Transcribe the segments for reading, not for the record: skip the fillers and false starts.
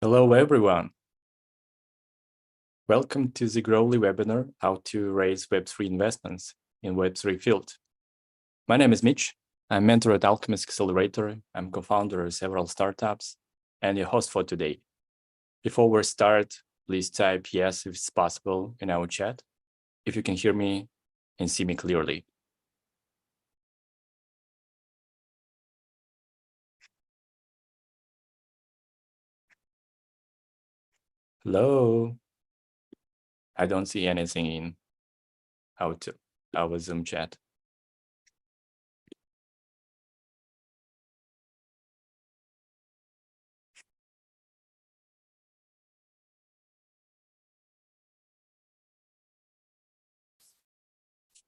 Hello, everyone. Welcome to the Growly webinar, How to Raise Web3 Investments in Web3 Field. My name is Mitch. I'm mentor at Alchemist Accelerator. I'm co-founder of several startups and your host for today. Before we start, please type yes if it's possible in our chat, if you can hear me and see me clearly. Hello. I don't see anything in our Zoom chat.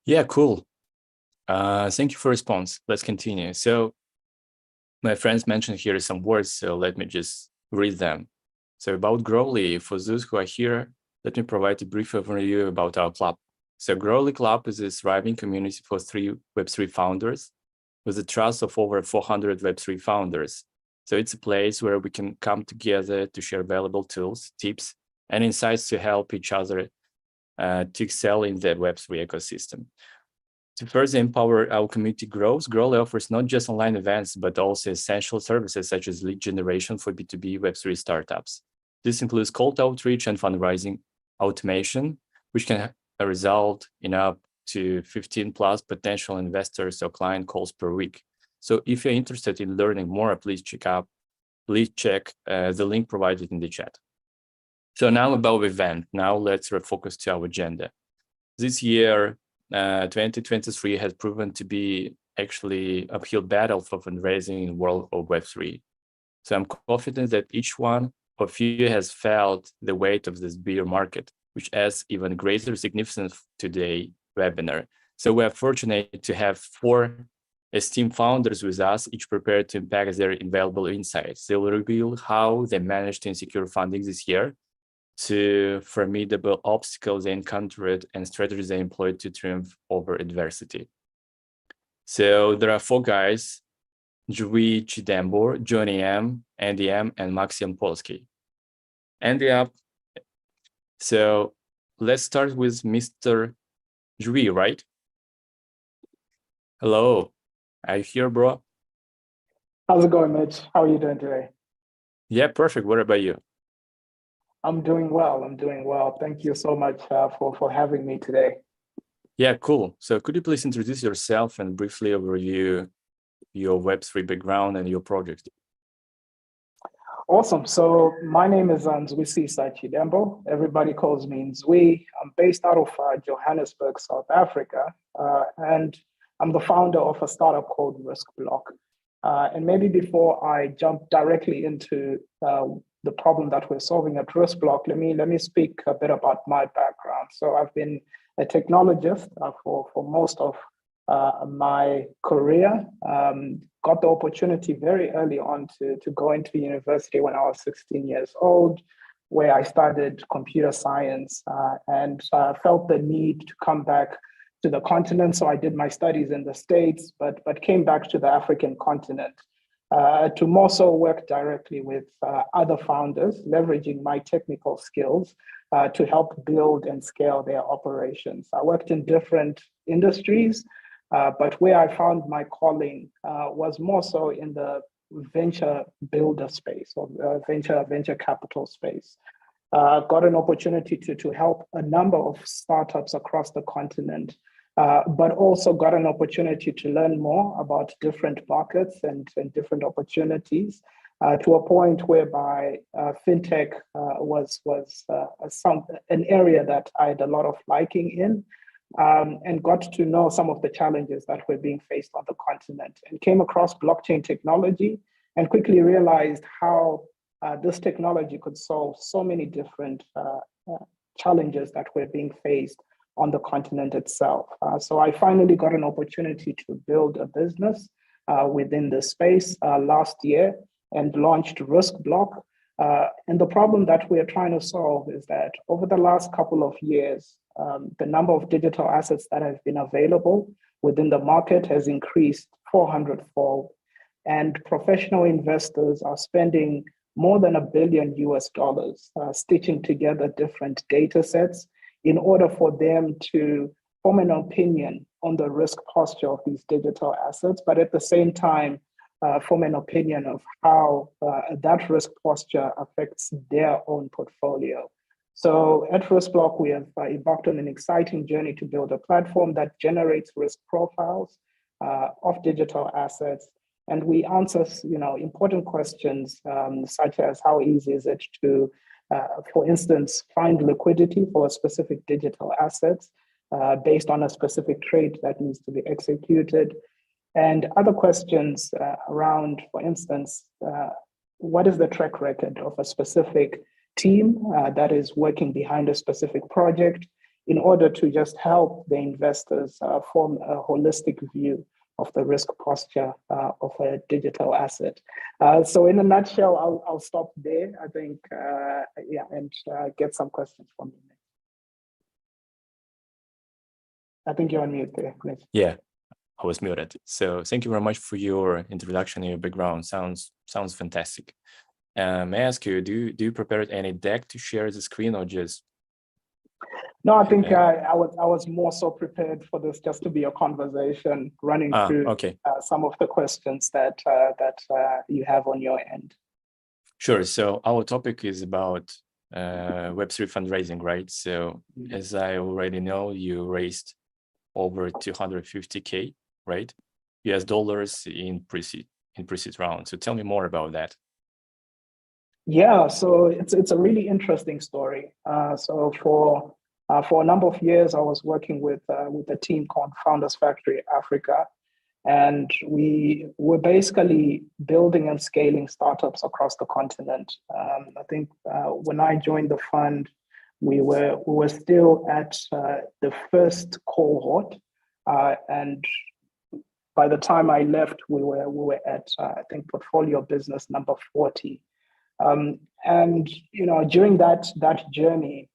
Yeah, cool. Thank you for response. Let's continue. So my friends mentioned here some words, so let me just read them. So about Growly, for those who are here, let me provide a brief overview about our club. So Growly Club is a thriving community for Web3 founders with a trust of over 400 Web3 founders. So it's a place where we can come together to share valuable tools, tips, and insights to help each other to excel in the Web3 ecosystem. To further empower our community growth, Growly offers not just online events, but also essential services such as lead generation for B2B Web3 startups. This includes cold outreach and fundraising automation, which can result in up to 15 plus potential investors or client calls per week. So if you're interested in learning more, please check the link provided in the chat. So now about the event. Now let's refocus to our agenda. This year, 2023 has proven to be actually an uphill battle for fundraising in the world of Web3. So I'm confident that each one of you has felt the weight of this bear market, which adds even greater significance to the webinar. So we're fortunate to have 4 esteemed founders with us, each prepared to impact their invaluable insights. They will reveal how they managed to secure funding this year, to formidable obstacles they encountered and strategies they employed to triumph over adversity. So there are 4 guys: Nzwi Chidembo, Johnny M, Andy M, and Maxim Polsky. Andy up. So let's start with Mr. Nzwi, right? Hello, are you here, bro? How's it going, Mitch? How are you doing today? Yeah, perfect. What about you? I'm doing well. Thank you so much for having me today. Yeah, cool. So could you please introduce yourself and briefly overview your Web3 background and your project? Awesome. So my name is Nzwi Chidembo. Everybody calls me Nzwi. I'm based out of Johannesburg, South Africa, and I'm the founder of a startup called Riskbloq. And maybe before I jump directly into the problem that we're solving at Riskbloq, let me speak a bit about my background. So I've been a technologist for most of my career. Got the opportunity very early on to go into university when I was 16 years old, where I studied computer science and felt the need to come back to the continent. So I did my studies in the States, but came back to the African continent to more so work directly with other founders, leveraging my technical skills to help build and scale their operations. I worked in different industries, but where I found my calling was more so in the venture builder space or venture capital space. Got an opportunity to help a number of startups across the continent, but also got an opportunity to learn more about different markets and different opportunities to a point whereby fintech was an area that I had a lot of liking in. And got to know some of the challenges that were being faced on the continent, and came across blockchain technology and quickly realized how this technology could solve so many different challenges that were being faced on the continent itself. So I finally got an opportunity to build a business within the space last year and launched Riskbloq. And the problem that we're trying to solve is that over the last couple of years, the number of digital assets that have been available within the market has increased 400-fold. And professional investors are spending more than $1 billion US, stitching together different data sets in order for them to form an opinion on the risk posture of these digital assets, but at the same time, form an opinion of how that risk posture affects their own portfolio. So at Riskbloq, we have embarked on an exciting journey to build a platform that generates risk profiles of digital assets. And we answer, important questions such as how easy is it to, for instance, find liquidity for a specific digital asset based on a specific trade that needs to be executed. And other questions around, for instance, what is the track record of a specific team that is working behind a specific project in order to just help the investors form a holistic view of the risk posture of a digital asset. So in a nutshell, I'll stop there, I think, and get some questions from you. I think you're on mute there, please. Yeah, I was muted. So thank you very much for your introduction and your background. Sounds fantastic. May I ask you, do you prepare any deck to share the screen or just? No, I think I was more so prepared for this just to be a conversation running through some of the questions that you have on your end. Sure. So our topic is about Web3 fundraising, right? So as I already know, you raised over 250K, right? US dollars in pre-seed round. So tell me more about that. Yeah, so it's a really interesting story. So for a number of years, I was working with a team called Founders Factory Africa, and we were basically building and scaling startups across the continent. I think when I joined the fund, we were still at the first cohort, and by the time I left, we were at I think portfolio business number 40. And during that journey,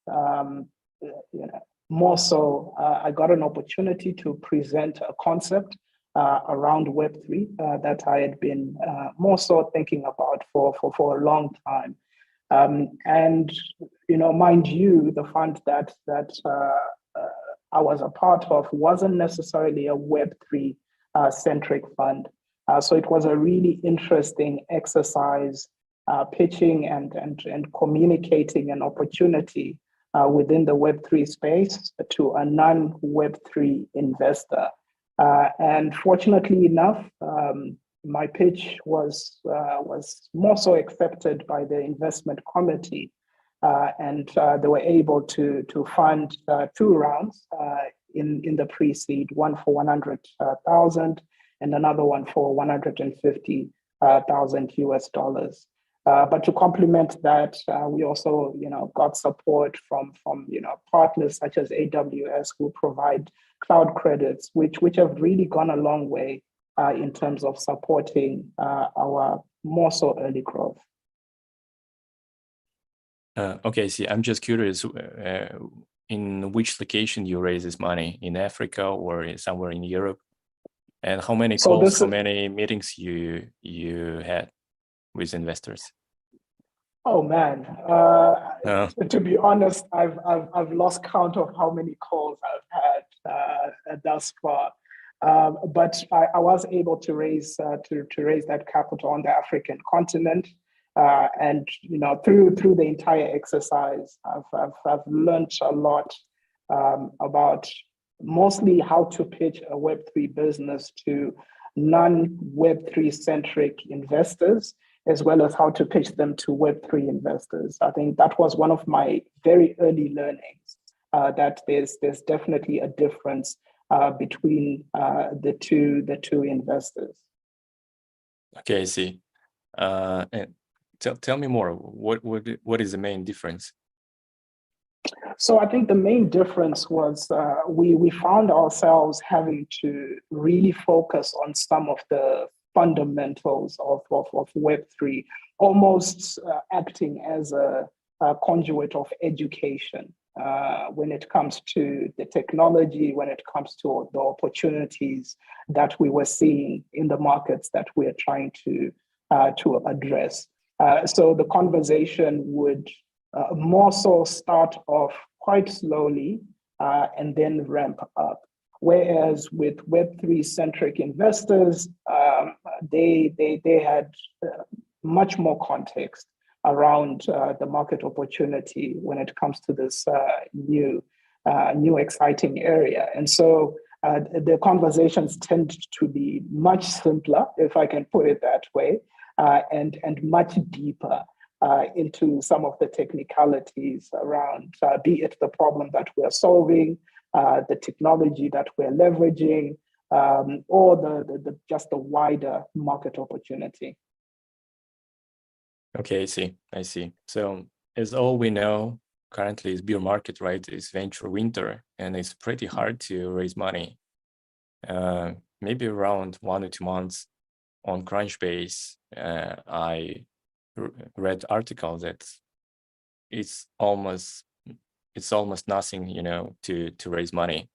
more so, I got an opportunity to present a concept around Web3 that I had been more so thinking about for a long time. And mind you, the fund that I was a part of wasn't necessarily a Web3 centric fund. So it was a really interesting exercise. Pitching and communicating an opportunity within the Web3 space to a non-Web3 investor. And fortunately enough, my pitch was more so accepted by the investment committee, and they were able to fund 2 rounds in the pre-seed, one for 100,000 and another one for 150,000 US dollars. But to complement that, we also, got support from partners such as AWS, who provide cloud credits, which have really gone a long way in terms of supporting our more so early growth. Okay, see, I'm just curious, in which location you raise this money, in Africa or somewhere in Europe, and how many calls, how many meetings you had with investors? Oh man, to be honest, I've lost count of how many calls I've had thus far. But I was able to raise that capital on the African continent, and through the entire exercise, I've learned a lot about mostly how to pitch a Web3 business to non-Web3 centric investors, as well as how to pitch them to Web3 investors. I think that was one of my very early learnings, that there's definitely a difference between the two investors. Okay, I see. And tell me more. What is the main difference? So I think the main difference was we found ourselves having to really focus on some of the fundamentals of Web3, almost acting as a conduit of education when it comes to the technology, when it comes to the opportunities that we were seeing in the markets that we are trying to address. So the conversation would more so start off quite slowly and then ramp up. Whereas with Web3 centric investors, they had much more context around the market opportunity when it comes to this new exciting area. And so the conversations tend to be much simpler, if I can put it that way, and much deeper into some of the technicalities around, be it the problem that we're solving, the technology that we're leveraging, or the just the wider market opportunity. Okay, I see. So as all we know, currently is bear market, right? It's venture winter, and it's pretty hard to raise money. Maybe around 1 or 2 months on Crunchbase, I read article that it's almost nothing, to raise money,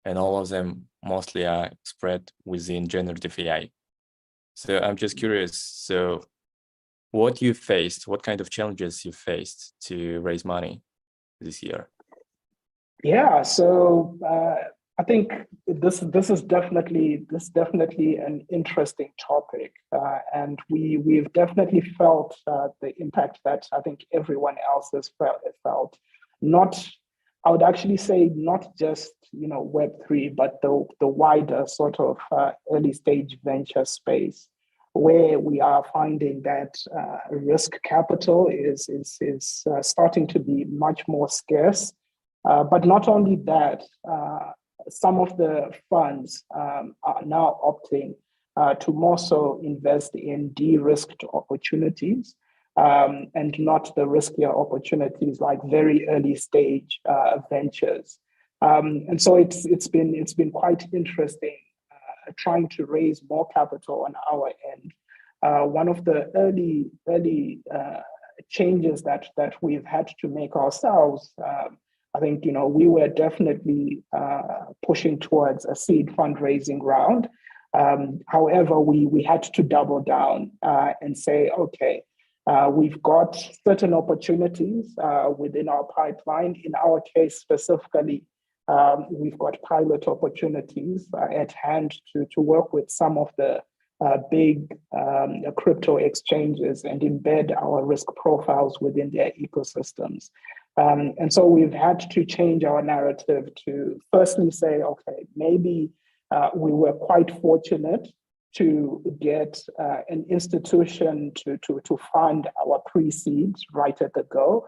and all of them mostly are spread within generative AI. So I'm just curious. So what you faced, what kind of challenges you faced to raise money this year? Yeah, so I think this is definitely an interesting topic, and we've definitely felt the impact that I think everyone else has felt. Not, I would actually say not just Web3, but the wider sort of early stage venture space, where we are finding that risk capital is starting to be much more scarce. But not only that, some of the funds are now opting to more so invest in de-risked opportunities and not the riskier opportunities like very early stage ventures. And so it's been quite interesting trying to raise more capital on our end. One of the early changes that we've had to make ourselves, I think, we were definitely pushing towards a seed fundraising round. However, we had to double down and say, okay, we've got certain opportunities within our pipeline. In our case specifically, we've got pilot opportunities at hand to work with some of the big crypto exchanges and embed our risk profiles within their ecosystems. And so we've had to change our narrative to firstly say, okay, maybe we were quite fortunate to get an institution to fund our pre-seeds right at the go.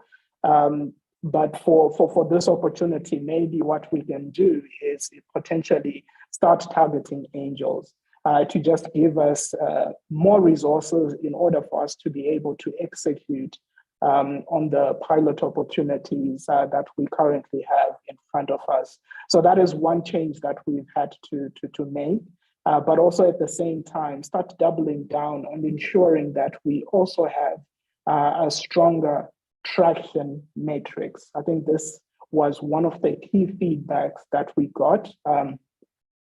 But for this opportunity, maybe what we can do is potentially start targeting angels to just give us more resources in order for us to be able to execute on the pilot opportunities that we currently have in front of us. So that is one change that we've had to make, but also at the same time, start doubling down on ensuring that we also have a stronger traction matrix. I think this was one of the key feedbacks that we got.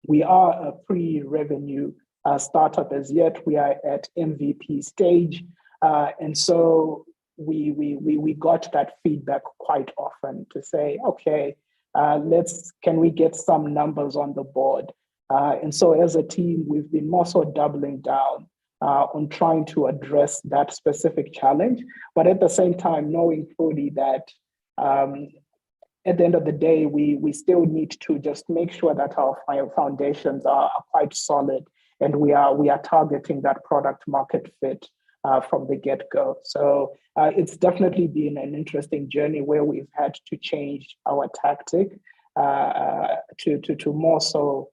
We are a pre-revenue startup as yet. We are at MVP stage. And so we got that feedback quite often to say, okay, can we get some numbers on the board? And so as a team, we've been more so doubling down on trying to address that specific challenge, but at the same time, knowing fully that at the end of the day, we still need to just make sure that our foundations are quite solid, and we are targeting that product market fit from the get-go. So it's definitely been an interesting journey where we've had to change our tactic to more so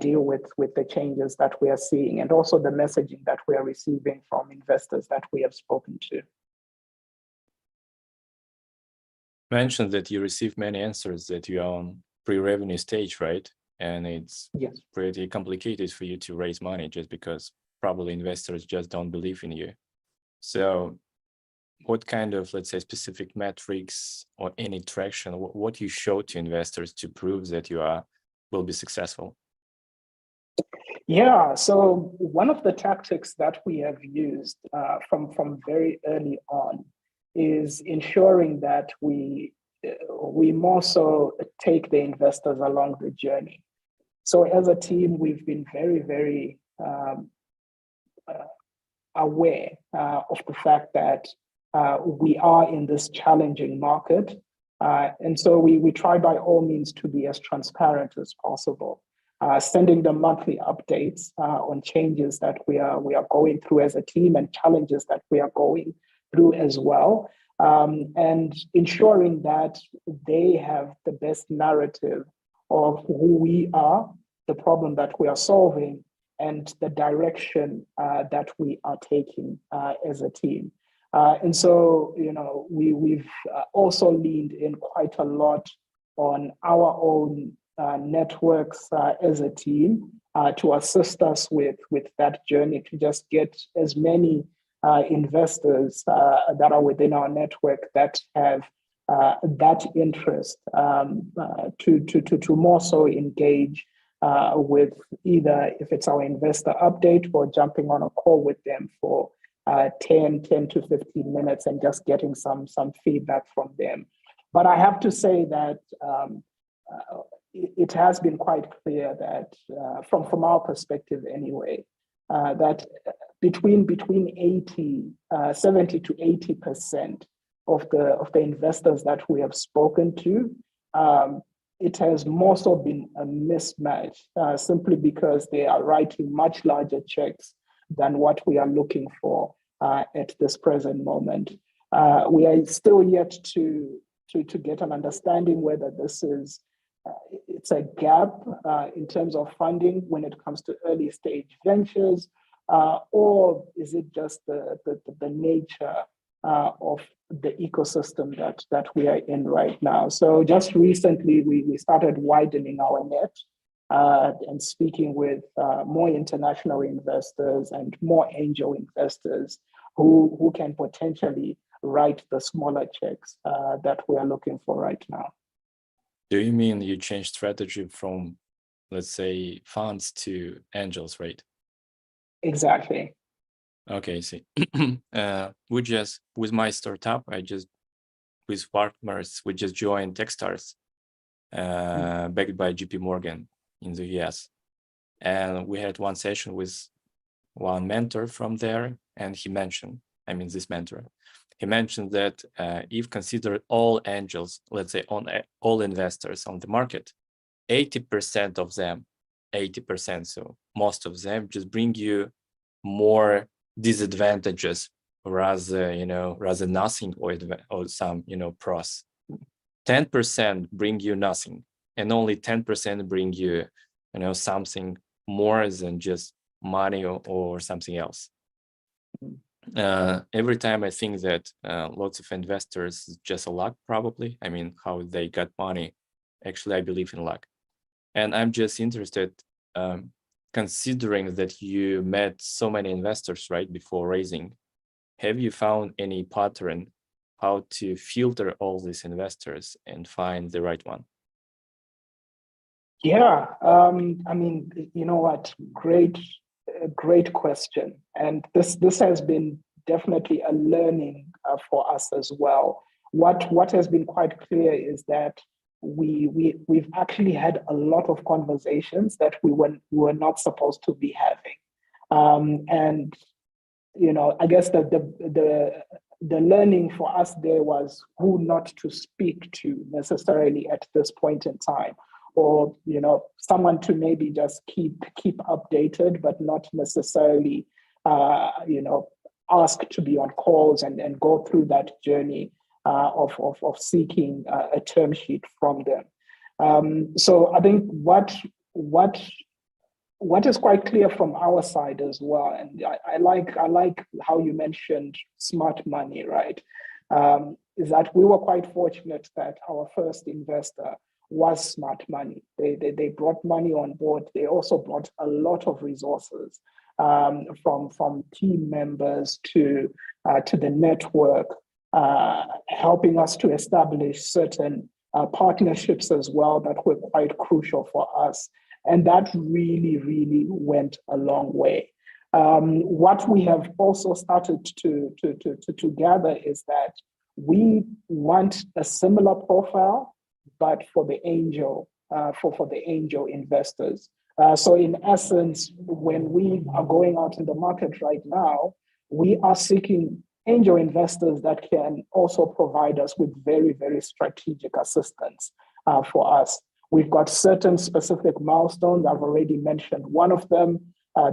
deal with the changes that we are seeing, and also the messaging that we are receiving from investors that we have spoken to. Mentioned that you receive many answers that you are on pre-revenue stage, right? And it's pretty complicated for you to raise money just because probably investors just don't believe in you. So what kind of, let's say, specific metrics or any traction, what you show to investors to prove that you will be successful? Yeah, so one of the tactics that we have used from very early on is ensuring that we more so take the investors along the journey. So as a team, we've been very uh, aware of the fact that we are in this challenging market. And so we try by all means to be as transparent as possible, sending them monthly updates on changes that we are going through as a team and challenges that we are going through as well, and ensuring that they have the best narrative of who we are, the problem that we are solving, and the direction that we are taking as a team. And so, we've also leaned in quite a lot on our own networks as a team to assist us with that journey, to just get as many investors that are within our network that have that interest to more so engage with either if it's our investor update or jumping on a call with them for 10 to 15 minutes and just getting some feedback from them. But I have to say that it has been quite clear that from our perspective anyway, that between 70 to 80% of the investors that we have spoken to, it has more so been a mismatch, simply because they are writing much larger checks than what we are looking for at this present moment. We are still yet to get an understanding whether this is it's a gap in terms of funding when it comes to early stage ventures, or is it just the nature of the ecosystem that we are in right now. So just recently, we started widening our net and speaking with more international investors and more angel investors who can potentially write the smaller checks that we are looking for right now. Do you mean you changed strategy from, let's say, funds to angels, right? Exactly. Okay, see. We just, with my startup, with partners, we just joined Techstars, backed by JP Morgan in the US. And we had one session with one mentor from there, and he mentioned, this mentor, he mentioned that if considered all angels, let's say all investors on the market, 80% of them, 80%, so most of them just bring you more disadvantages rather nothing or some pros. 10% bring you nothing, and only 10% bring you something more than just money or something else. Every time I think that lots of investors just a luck, probably. How they got money. Actually, I believe in luck, and I'm just interested. Considering that you met so many investors right before raising, have you found any pattern how to filter all these investors and find the right one? Yeah, you know what? Great question. And this has been definitely a learning for us as well. What has been quite clear is that we've actually had a lot of conversations that we were not supposed to be having, and I guess that the learning for us there was who not to speak to necessarily at this point in time, or someone to maybe just keep updated, but not necessarily ask to be on calls and go through that journey of seeking a term sheet from them. So I think what is quite clear from our side as well, and I like how you mentioned smart money, right? Is that we were quite fortunate that our first investor was smart money. They brought money on board. They also brought a lot of resources, from team members to the network, helping us to establish certain partnerships as well that were quite crucial for us. And that really, really went a long way. What we have also started to gather is that we want a similar profile, but for the angel, for the angel investors. So in essence, when we are going out in the market right now, we are seeking angel investors that can also provide us with very, very strategic assistance for us. We've got certain specific milestones. I've already mentioned one of them,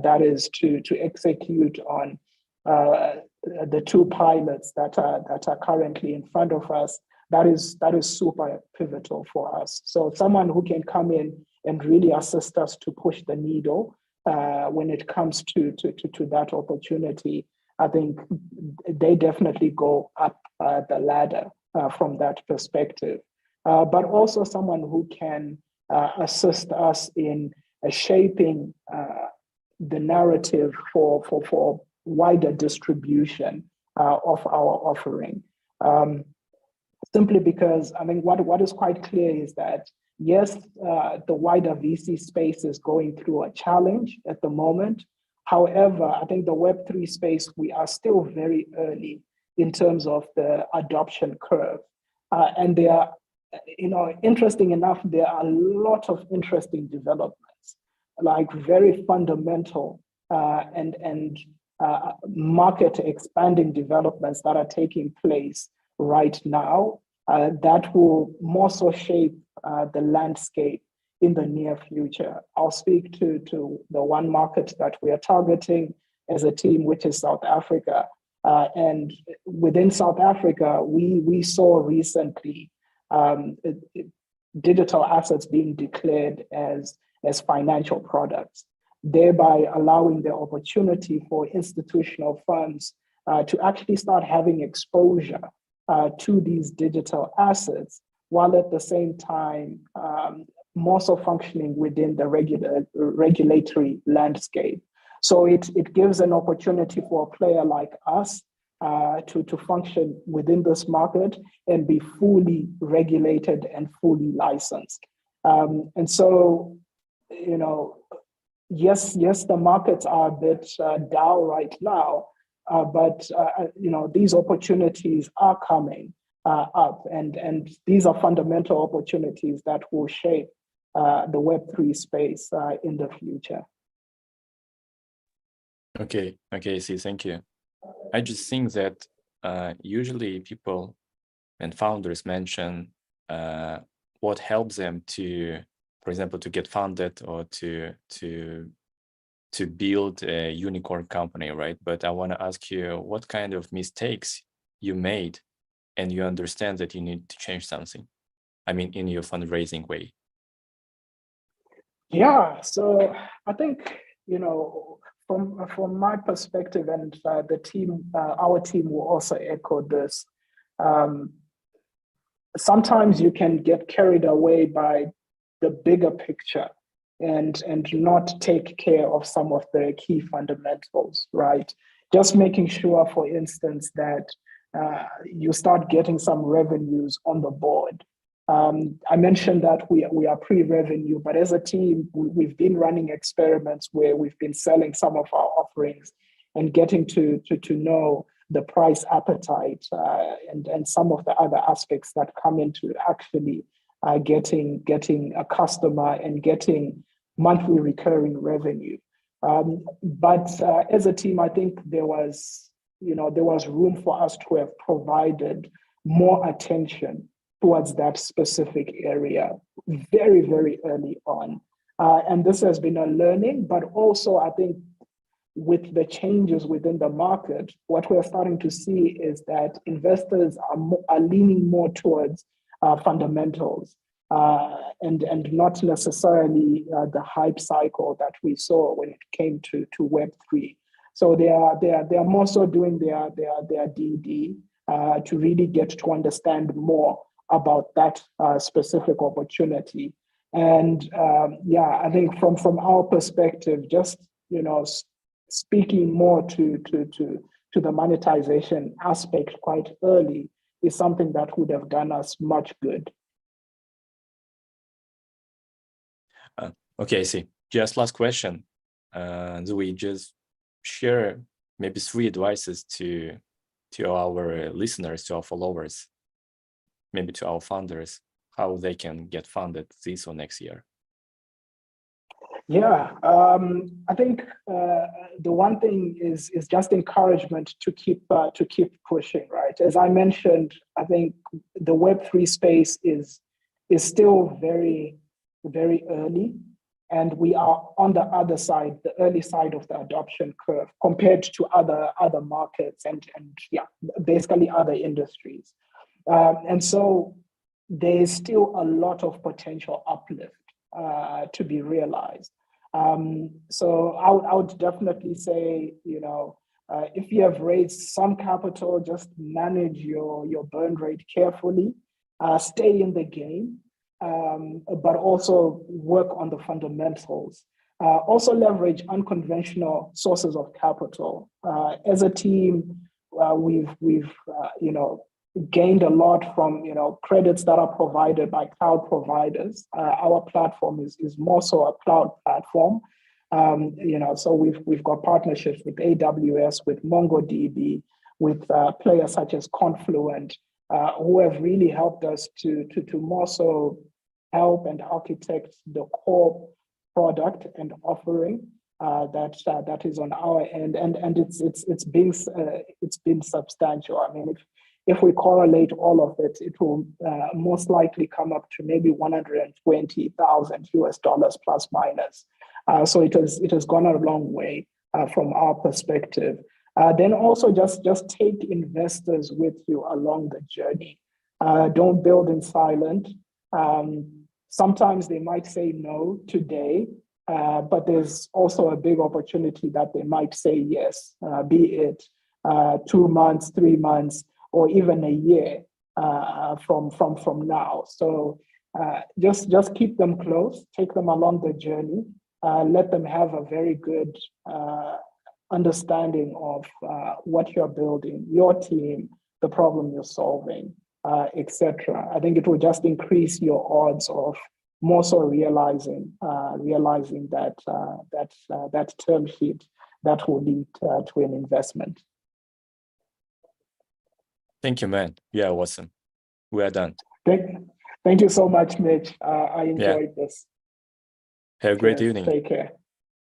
that is to execute on the 2 pilots that are currently in front of us. That is super pivotal for us. So someone who can come in and really assist us to push the needle when it comes to that opportunity, I think they definitely go up the ladder from that perspective. But also someone who can assist us in shaping the narrative for wider distribution of our offering. Simply because I mean, what is quite clear is that yes, the wider VC space is going through a challenge at the moment. However, I think the Web3 space, we are still very early in terms of the adoption curve. And there are, interesting enough, there are a lot of interesting developments, like very fundamental and market expanding developments that are taking place right now that will more so shape the landscape in the near future. I'll speak to the one market that we are targeting as a team, which is South Africa. And within South Africa, we saw recently digital assets being declared as financial products, thereby allowing the opportunity for institutional funds to actually start having exposure to these digital assets, while at the same time more so functioning within the regulatory landscape. So it gives an opportunity for a player like us to function within this market and be fully regulated and fully licensed. And so, yes, the markets are a bit down right now, but these opportunities are coming up, and these are fundamental opportunities that will shape the Web3 space in the future. Okay, see, thank you. I just think that usually people and founders mention what helps them to, for example, to get funded or to build a unicorn company, right? But I want to ask you what kind of mistakes you made and you understand that you need to change something, I mean, in your fundraising way. Yeah, so I think, from my perspective, and the team, our team will also echo this. Sometimes you can get carried away by the bigger picture and not take care of some of the key fundamentals, right? Just making sure, for instance, that you start getting some revenues on the board. I mentioned that we are pre-revenue, but as a team, we've been running experiments where we've been selling some of our offerings and getting to know the price appetite and some of the other aspects that come into actually getting a customer and getting monthly recurring revenue. But as a team, I think there was room for us to have provided more attention towards that specific area very, very early on. And this has been a learning, but also I think with the changes within the market, what we're starting to see is that investors are leaning more towards fundamentals and not necessarily the hype cycle that we saw when it came to Web3. So they are more so doing their DD to really get to understand more about that specific opportunity. And I think from our perspective, just speaking more to the monetization aspect quite early is something that would have done us much good. Okay, I see. Just last question. Do we just share maybe 3 advices to our listeners, to our followers, maybe to our founders, how they can get funded this or next year? Yeah, I think the one thing is just encouragement to keep pushing, right? As I mentioned, I think the Web3 space is still very early, and we are on the other side, the early side of the adoption curve compared to other markets and yeah, basically other industries, and so there is still a lot of potential uplift to be realized. So I would definitely say, if you have raised some capital, just manage your burn rate carefully, stay in the game, but also work on the fundamentals. Also leverage unconventional sources of capital. As a team, we've gained a lot from credits that are provided by cloud providers. Our platform is more so a cloud platform. So we've got partnerships with AWS, with MongoDB, with players such as Confluent, who have really helped us to more so help and architect the core product and offering that is on our end, and it's been substantial. I mean, if we correlate all of it, it will most likely come up to maybe $120,000 plus minus. So it has gone a long way from our perspective. Then also just take investors with you along the journey. Don't build in silent. Sometimes they might say no today, but there's also a big opportunity that they might say yes, be it 2 months, 3 months, or even a year from now. So just keep them close, take them along the journey, let them have a very good understanding of what you're building, your team, the problem you're solving, etc. I think it will just increase your odds of more so realizing that term sheet that will lead to an investment. Thank you, man. Yeah, awesome. We are done. Thank you so much, Mitch. I enjoyed this. Have a great evening. Take care.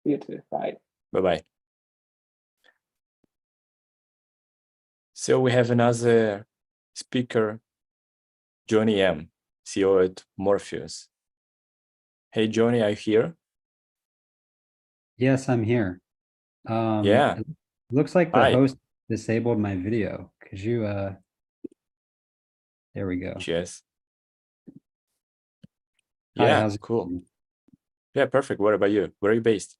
You too. Bye. Bye-bye. So we have another speaker, Johnny M, CEO at Morfyus. Hey, Johnny, are you here? Yes, I'm here. Yeah. It looks like the Hi. host disabled my video. Could you, there we go. Cheers. Hi, Yeah, how's it cool. going? Yeah, perfect. What about you? Where are you based?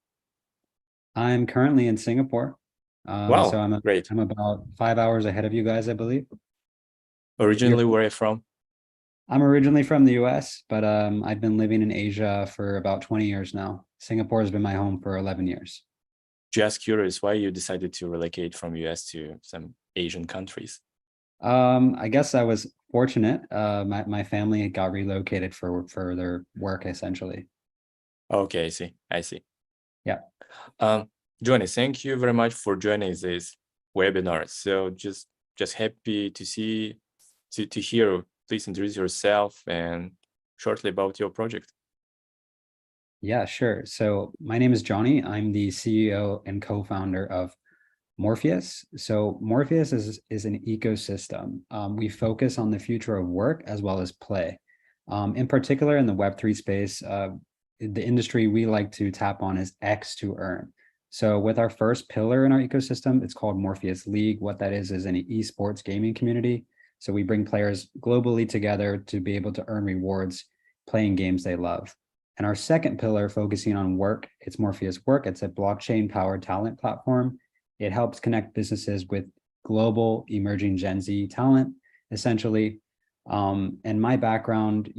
I'm currently in Singapore. Wow, So great. I'm about 5 hours ahead of you guys, I believe. Originally, where are you from? I'm originally from the US, but I've been living in Asia for about 20 years now. Singapore has been my home for 11 years. Just curious why you decided to relocate from US to some Asian countries. I guess I was fortunate. My family got relocated for their work, essentially. Okay, I see. Yeah. Johnny, thank you very much for joining this webinar. So just happy to hear. Please introduce yourself and shortly about your project. Yeah, sure. So my name is Johnny. I'm the CEO and co-founder of Morfyus. So Morfyus is an ecosystem. We focus on the future of work as well as play. In particular, in the Web3 space, the industry we like to tap on is X to earn. So with our first pillar in our ecosystem, it's called Morfyus League. What that is an esports gaming community. So we bring players globally together to be able to earn rewards playing games they love. And our second pillar, focusing on work, it's Morfyus Work. It's a blockchain-powered talent platform. It helps connect businesses with global emerging Gen Z talent, essentially. And my background,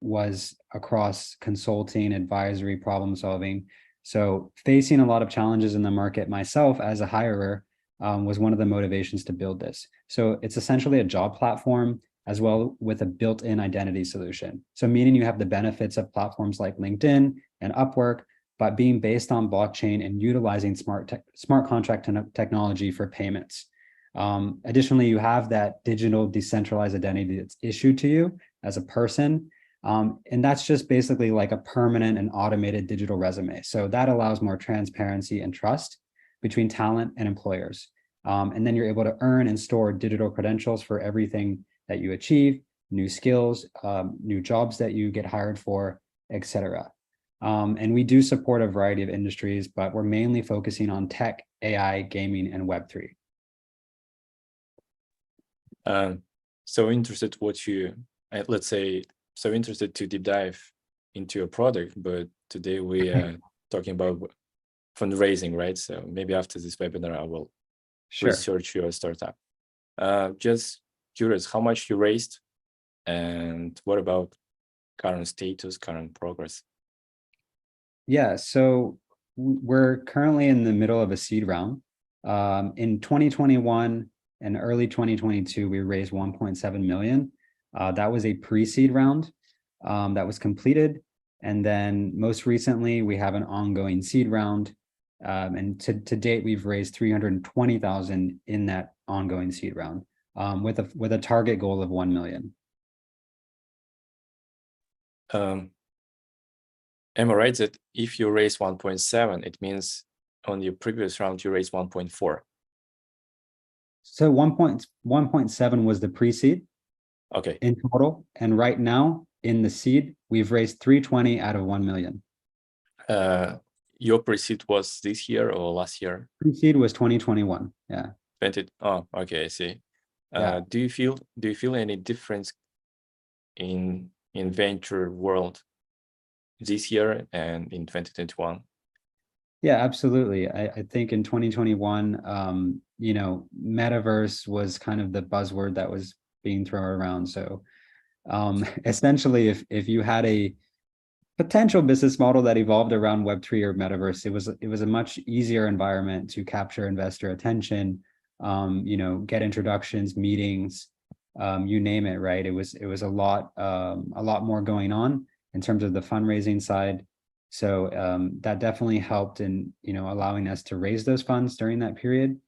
was across consulting, advisory, problem solving. So facing a lot of challenges in the market myself as a hirer was one of the motivations to build this. So it's essentially a job platform as well with a built-in identity solution. So meaning you have the benefits of platforms like LinkedIn and Upwork, but being based on blockchain and utilizing smart contract technology for payments. Additionally, you have that digital decentralized identity that's issued to you as a person. And that's just basically like a permanent and automated digital resume. So that allows more transparency and trust between talent and employers. And then you're able to earn and store digital credentials for everything that you achieve, new skills, new jobs that you get hired for, etc. And we do support a variety of industries, but we're mainly focusing on tech, AI, gaming, and Web3. So interested let's say, so interested to deep dive into your product, but today we are talking about fundraising, right? So maybe after this webinar, I will research your startup. Just curious, how much you raised, and what about current status, current progress? Yeah, so we're currently in the middle of a seed round. In 2021 and early 2022, we raised 1.7 million. That was a pre-seed round that was completed. And then most recently, we have an ongoing seed round. And to date, we've raised 320,000 in that ongoing seed round with a target goal of 1 million. Am I right that if you raise 1.7, it means on your previous round, you raised 1.4? So 1.7 was the pre-seed. Okay. In total. And right now in the seed, we've raised 320 out of 1 million. Your pre-seed was this year or last year? Pre-seed was 2021. Yeah. Oh, okay, I see. Yeah. Do you feel any difference in venture world this year and in 2021? Yeah, absolutely. I think in 2021, metaverse was kind of the buzzword that was being thrown around. So essentially, if you had a potential business model that evolved around Web3 or metaverse, it was a much easier environment to capture investor attention, get introductions, meetings, you name it, right? It was a lot more going on in terms of the fundraising side. So that definitely helped in allowing us to raise those funds during that period.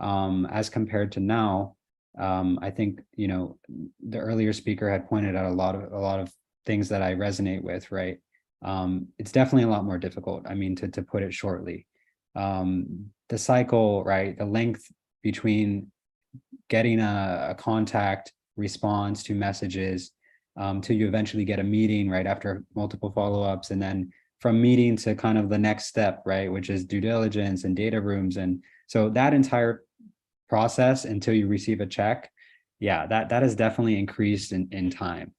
As compared to now, I think the earlier speaker had pointed out a lot of things that I resonate with, right? It's definitely a lot more difficult. I mean, to put it shortly, the cycle, right? The length between getting a contact response to messages till you eventually get a meeting, right? After multiple follow-ups, and then from meeting to kind of the next step, right? Which is due diligence and data rooms. And so that entire process until you receive a check, yeah, that has definitely increased in time.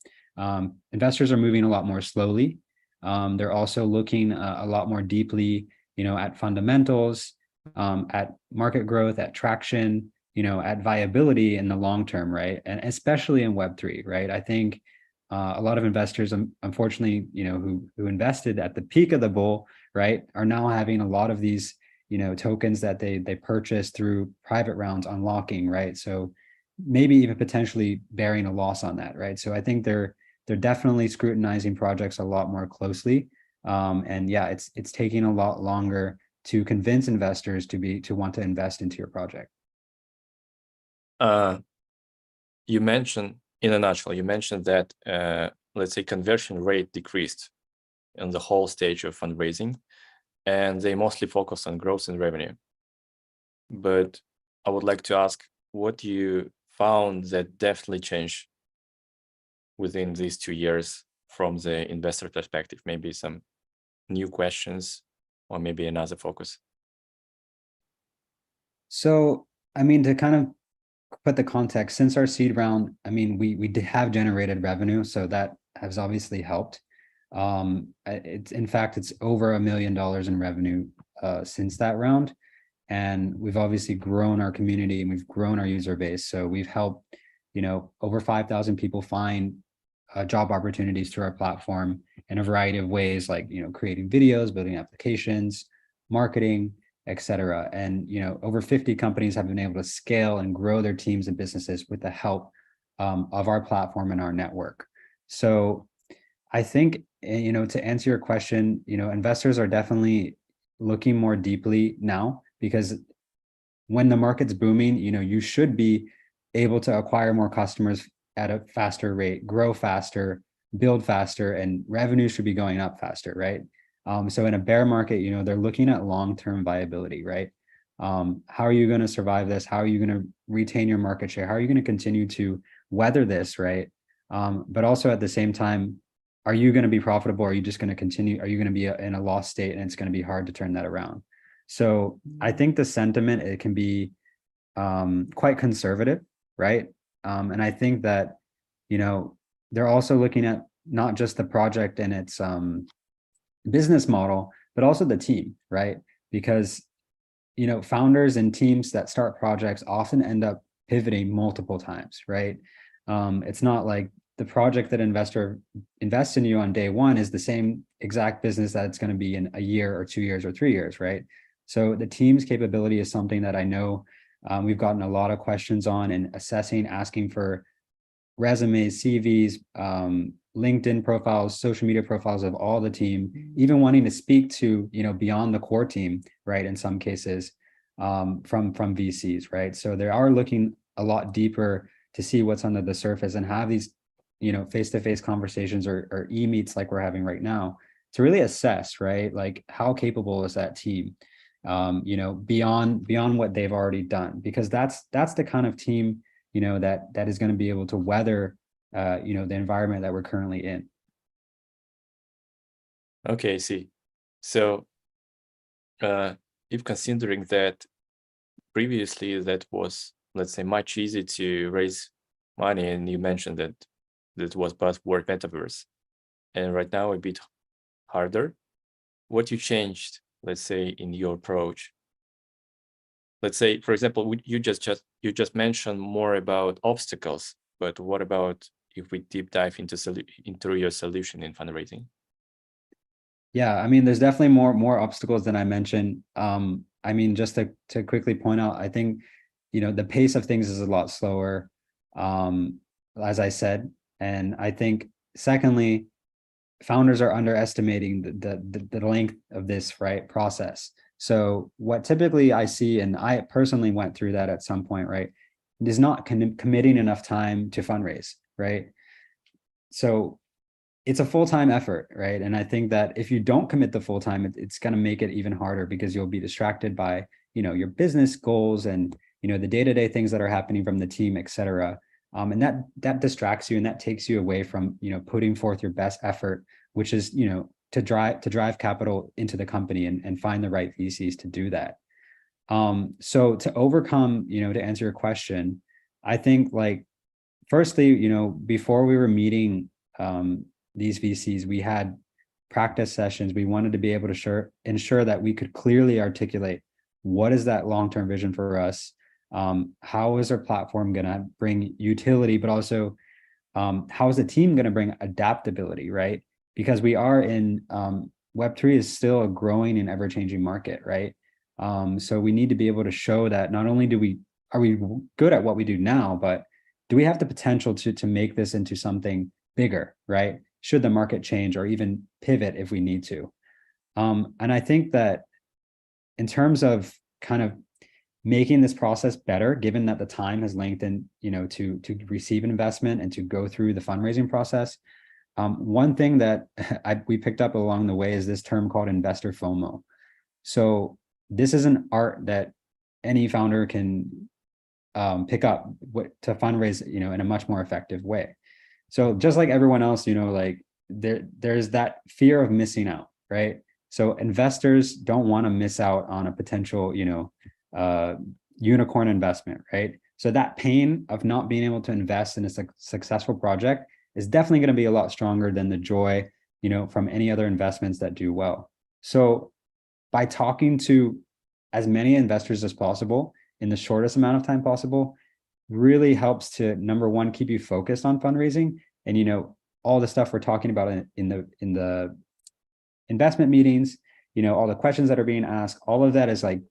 Investors are moving a lot more slowly. They're also looking a lot more deeply, at fundamentals, at market growth, at traction, at viability in the long term, right? And especially in Web3, right? I think a lot of investors, unfortunately, who invested at the peak of the bull, right, are now having a lot of these, tokens that they purchased through private rounds unlocking, right? So maybe even potentially bearing a loss on that, right? So I think they're definitely scrutinizing projects a lot more closely. And yeah, it's taking a lot longer to convince investors to want to invest into your project. You mentioned, in a nutshell, that let's say conversion rate decreased in the whole stage of fundraising, and they mostly focus on growth and revenue. But I would like to ask what you found that definitely changed within these 2 years from the investor perspective, maybe some new questions or maybe another focus. So, I mean, to kind of put the context, since our seed round, I mean, we have generated revenue, so that has obviously helped. In fact, it's over $1 million in revenue since that round. And we've obviously grown our community and we've grown our user base. So we've helped, over 5,000 people find job opportunities through our platform in a variety of ways, like, creating videos, building applications, marketing, etc. And, over 50 companies have been able to scale and grow their teams and businesses with the help of our platform and our network. So I think, to answer your question, investors are definitely looking more deeply now, because when the market's booming, you should be able to acquire more customers at a faster rate, grow faster, build faster, and revenue should be going up faster, right? So in a bear market, they're looking at long-term viability, right? How are you going to survive this? How are you going to retain your market share? How are you going to continue to weather this, right? But also at the same time, are you going to be profitable? Are you just going to continue? Are you going to be in a loss state, and it's going to be hard to turn that around? So I think the sentiment, it can be quite conservative, right? And I think that, they're also looking at not just the project and its business model, but also the team, right? Because, founders and teams that start projects often end up pivoting multiple times, right? It's not like the project that investor invests in you on day one is the same exact business that it's going to be in a year or 2 years or 3 years, right? So the team's capability is something that I know we've gotten a lot of questions on, and assessing, asking for resumes, CVs, LinkedIn profiles, social media profiles of all the team, even wanting to speak to, beyond the core team, right? In some cases, from VCs, right? So they are looking a lot deeper to see what's under the surface, and have these, face-to-face conversations or e-meets like we're having right now, to really assess, right? Like, how capable is that team, beyond what they've already done, because that's the kind of team, that is going to be able to weather, the environment that we're currently in. Okay, I see. So if considering that previously that was, let's say, much easier to raise money, and you mentioned that that was buzzword metaverse, and right now a bit harder, what you changed, let's say, in your approach? Let's say, for example, you just mentioned more about obstacles, but what about if we deep dive into your solution in fundraising? Yeah, I mean, there's definitely more obstacles than I mentioned. I mean, just to quickly point out, I think, the pace of things is a lot slower, as I said. And I think, secondly, founders are underestimating the length of this, right, process. So what typically I see, and I personally went through that at some point, right, is not committing enough time to fundraise, right? So it's a full-time effort, right? And I think that if you don't commit the full time, it's going to make it even harder, because you'll be distracted by, your business goals and, the day-to-day things that are happening from the team, et cetera. And that distracts you, and that takes you away from, putting forth your best effort, which is, to drive capital into the company and find the right VCs to do that. So to overcome, to answer your question, I think, like, firstly, before we were meeting these VCs, we had practice sessions. We wanted to be able to ensure that we could clearly articulate what is that long-term vision for us. How is our platform going to bring utility, but also how is the team going to bring adaptability, right? Because we are in Web3 is still a growing and ever-changing market, right? So we need to be able to show that not only are we good at what we do now, but do we have the potential to make this into something bigger, right? Should the market change, or even pivot if we need to. And I think that in terms of kind of making this process better, given that the time has lengthened, to receive investment and to go through the fundraising process, one thing that we picked up along the way is this term called investor FOMO. So this is an art that any founder can pick up to fundraise, in a much more effective way. So just like everyone else, like there's that fear of missing out, right? So investors don't want to miss out on a potential, unicorn investment, right? So that pain of not being able to invest in a successful project is definitely going to be a lot stronger than the joy, from any other investments that do well. So by talking to as many investors as possible in the shortest amount of time possible, really helps to, number one, keep you focused on fundraising. And, all the stuff we're talking about in the investment meetings, all the questions that are being asked, all of that is like,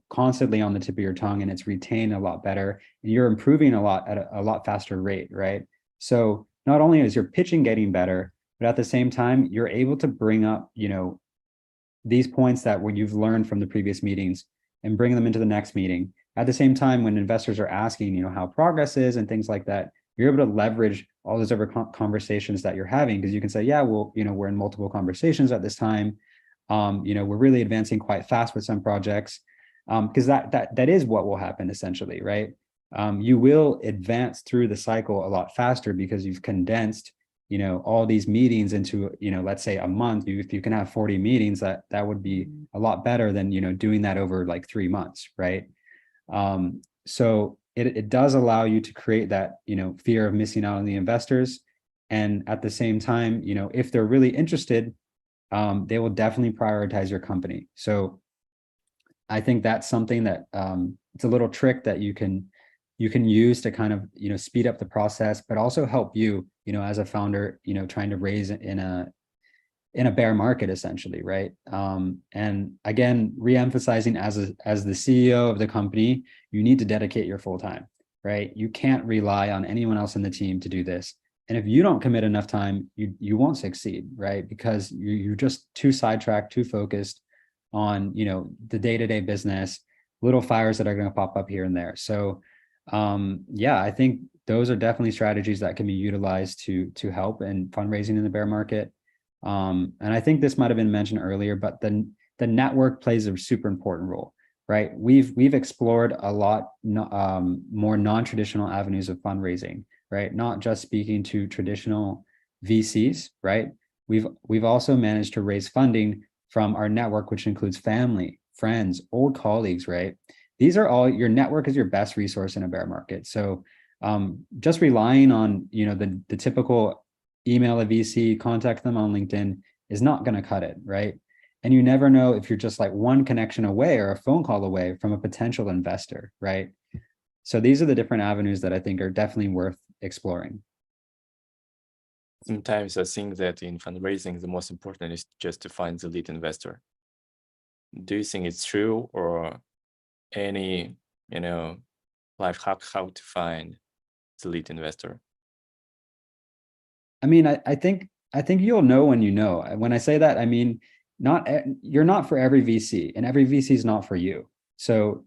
constantly on the tip of your tongue, and it's retained a lot better, and you're improving a lot at a lot faster rate, right? So not only is your pitching getting better, but at the same time, you're able to bring up, you know, these points that what you've learned from the previous meetings and bring them into the next meeting. At the same time, when investors are asking, you know, how progress is and things like that, you're able to leverage all those other conversations that you're having, because you can say, yeah, well, you know, we're in multiple conversations at this time. You know, we're really advancing quite fast with some projects, because that is what will happen essentially, right? You will advance through the cycle a lot faster because you've condensed, you know, all these meetings into, you know, let's say a month. If you can have 40 meetings, that would be a lot better than, you know, doing that over like 3 months, right? So it does allow you to create that, you know, fear of missing out on the investors. And at the same time, you know, if they're really interested, they will definitely prioritize your company. So I think that's something that it's a little trick that you can use to kind of, you know, speed up the process, but also help you, you know, as a founder, you know, trying to raise in a bear market essentially, right? And again, re-emphasizing as the CEO of the company, you need to dedicate your full time, right? You can't rely on anyone else in the team to do this. And if you don't commit enough time, you won't succeed, right? Because you're just too sidetracked, too focused on, you know, the day-to-day business, little fires that are going to pop up here and there. So yeah, I think those are definitely strategies that can be utilized to help in fundraising in the bear market. And I think this might have been mentioned earlier, but the network plays a super important role, right? We've explored a lot more non-traditional avenues of fundraising, right? Not just speaking to traditional VCs, right? We've also managed to raise funding from our network, which includes family, friends, old colleagues, right? These are all, your network is your best resource in a bear market. So just relying on, you know, the typical email a VC, contact them on LinkedIn is not going to cut it, right? And you never know if you're just like one connection away or a phone call away from a potential investor, right? So these are the different avenues that I think are definitely worth exploring. Sometimes I think that in fundraising, the most important is just to find the lead investor. Do you think it's true, or any, you know, life hack how to find the lead investor? I mean, I think you'll know when you know. When I say that, I mean, you're not for every VC, and every VC is not for you. So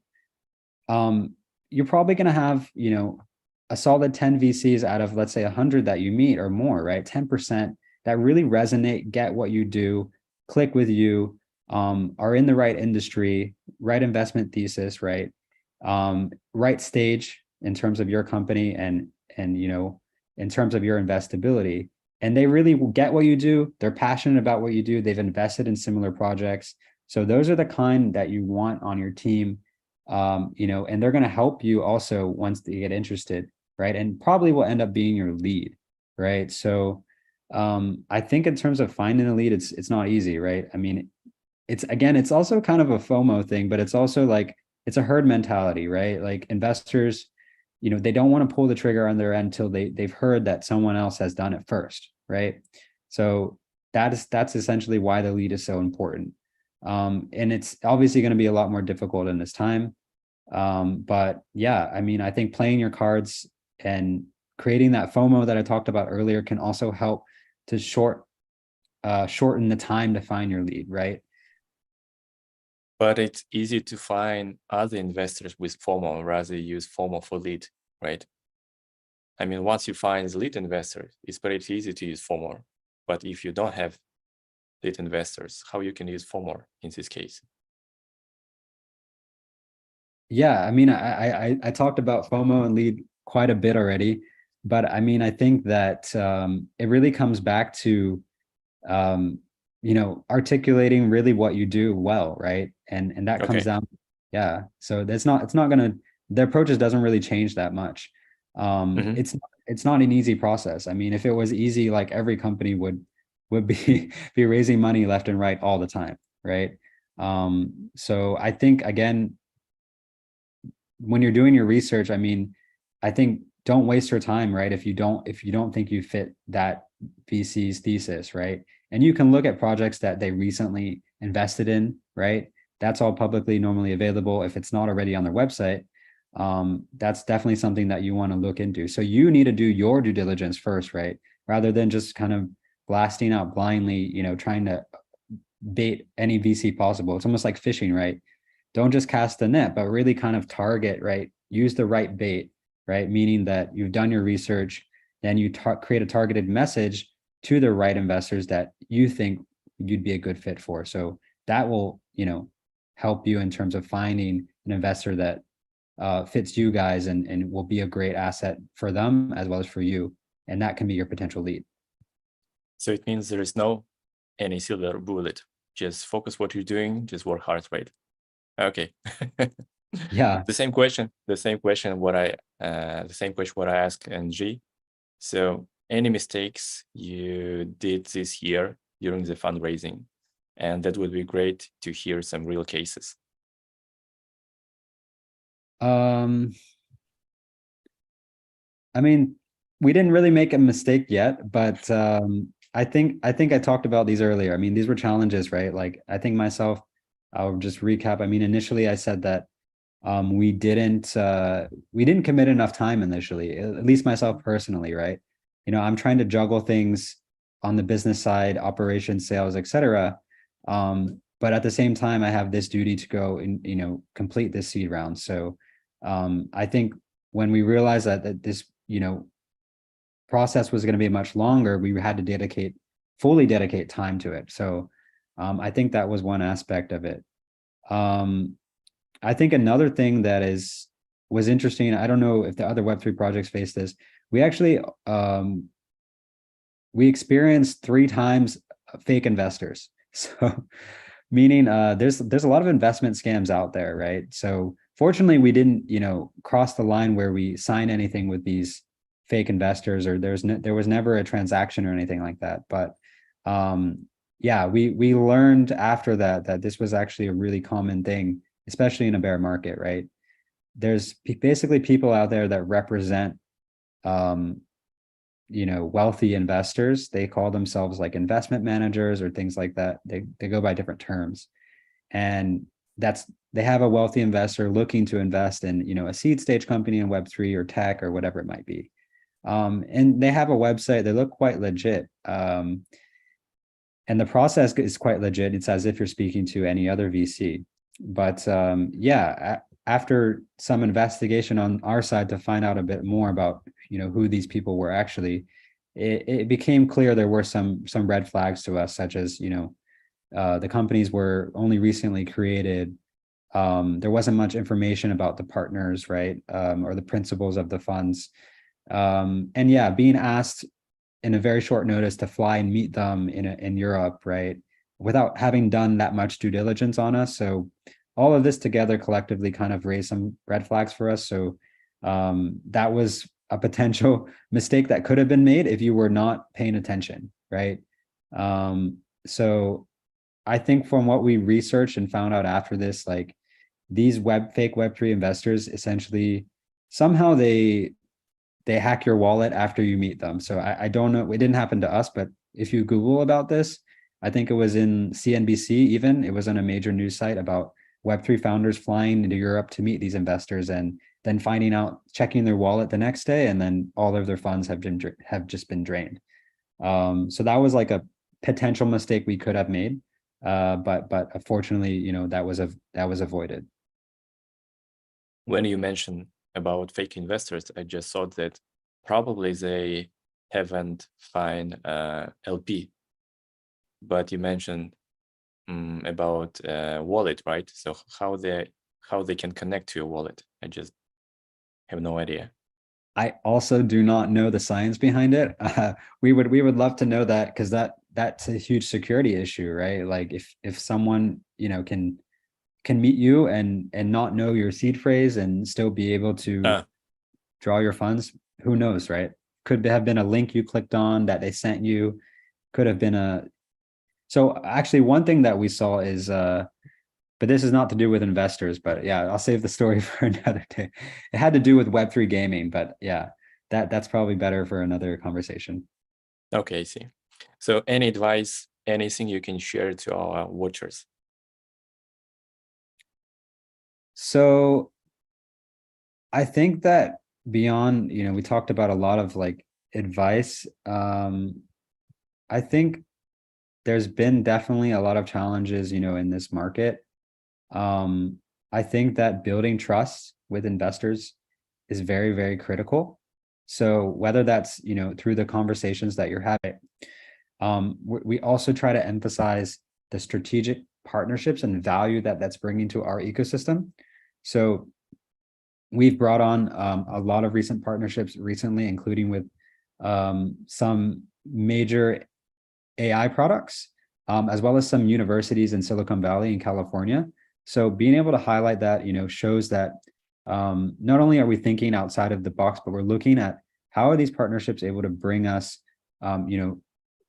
you're probably going to have, you know, a solid 10 VCs out of, let's say, 100 that you meet or more, right? 10% that really resonate, get what you do, click with you, are in the right industry, right investment thesis, right? Right stage in terms of your company and you know, in terms of your investability. And they really get what you do. They're passionate about what you do. They've invested in similar projects. So those are the kind that you want on your team, you know, and they're going to help you also once they get interested, right? And probably will end up being your lead, right? So I think in terms of finding a lead, it's not easy, right? I mean, it's also kind of a FOMO thing, but it's also like, it's a herd mentality, right? Like investors, you know, they don't want to pull the trigger on their end until they've heard that someone else has done it first, right? So that's essentially why the lead is so important. And it's obviously going to be a lot more difficult in this time. But yeah, I mean, I think playing your cards and creating that FOMO that I talked about earlier can also help to shorten the time to find your lead, right? But it's easy to find other investors with FOMO rather use FOMO for lead, right? I mean, once you find the lead investor, it's pretty easy to use FOMO. But if you don't have lead investors, how you can use FOMO in this case? Yeah, I mean, I talked about FOMO and lead quite a bit already, but I mean, I think that it really comes back to you know, articulating really what you do well, right? And that comes down, yeah. So it's not gonna, the approaches doesn't really change that much. It's not an easy process. I mean, if it was easy, like every company would be be raising money left and right all the time, right? So I think again, when you're doing your research, I mean, I think don't waste your time, right? If you don't think you fit that VC's thesis, right? And you can look at projects that they recently invested in, right? That's all publicly normally available. If it's not already on their website, that's definitely something that you want to look into. So you need to do your due diligence first, right? Rather than just kind of blasting out blindly, trying to bait any VC possible. It's almost like fishing, right? Don't just cast the net, but really kind of target, right? Use the right bait, right? Meaning that you've done your research, then you create a targeted message to the right investors that you think you'd be a good fit for. So that will, help you in terms of finding an investor that fits you guys and will be a great asset for them as well as for you. And that can be your potential lead. So it means there is no any silver bullet. Just focus what you're doing, just work hard, right? Okay. Yeah. The same question what I asked Nzwi. So any mistakes you did this year during the fundraising? And that would be great to hear some real cases. I mean, we didn't really make a mistake yet, but I think I talked about these earlier. I mean, these were challenges, right? Like I think myself, I'll just recap. I mean, initially I said that we didn't commit enough time initially, at least myself personally, right? I'm trying to juggle things on the business side, operations, sales, etc. But at the same time, I have this duty to go and complete this seed round. So I think when we realized that this process was going to be much longer, we had to fully dedicate time to it. So I think that was one aspect of it. I think another thing that was interesting, I don't know if the other Web3 projects face this, we actually we experienced 3 times fake investors. So meaning there's a lot of investment scams out there, right? So fortunately we didn't cross the line where we signed anything with these fake investors, or there was never a transaction or anything like that. But yeah, we learned after that this was actually a really common thing, especially in a bear market, right? There's basically people out there that represent wealthy investors. They call themselves like investment managers or things like that. They go by different terms, and they have a wealthy investor looking to invest in a seed stage company in Web3 or tech or whatever it might be, and they have a website. They look quite legit, and the process is quite legit. It's as if you're speaking to any other VC. But yeah, after some investigation on our side to find out a bit more about who these people were actually, it became clear there were some red flags to us, such as the companies were only recently created. There wasn't much information about the partners, right, or the principals of the funds, and yeah, being asked in a very short notice to fly and meet them in Europe, right, without having done that much due diligence on us. So all of this together collectively kind of raised some red flags for us. So that was a potential mistake that could have been made if you were not paying attention, right? So I think from what we researched and found out after this, like these fake Web3 investors, essentially somehow they hack your wallet after you meet them. So I don't know, it didn't happen to us, but if you Google about this, I think it was in CNBC even, it was on a major news site about Web3 founders flying into Europe to meet these investors and then finding out, checking their wallet the next day, and then all of their funds have just been drained. So that was like a potential mistake we could have made, but unfortunately, that was avoided. When you mentioned about fake investors, I just thought that probably they haven't find LP, but you mentioned about wallet, right? So how they can connect to your wallet? I just have no idea. I also do not know the science behind it. We would love to know that, because that's a huge security issue, right? Like if someone can meet you and not know your seed phrase and still be able to draw your funds, who knows, right? Could have been a link you clicked on that they sent you. Could have been so actually one thing that we saw is but this is not to do with investors, but yeah, I'll save the story for another day. It had to do with Web3 gaming, but yeah, that's probably better for another conversation. Okay, I see. So any advice, anything you can share to our watchers? So I think that beyond, we talked about a lot of like advice. I think there's been definitely a lot of challenges, in this market. I think that building trust with investors is very, very critical. So whether that's, through the conversations that you're having, we also try to emphasize the strategic partnerships and value that that's bringing to our ecosystem. So we've brought on a lot of recent partnerships recently, including with some major AI products, as well as some universities in Silicon Valley in California. So being able to highlight that, shows that not only are we thinking outside of the box, but we're looking at how are these partnerships able to bring us,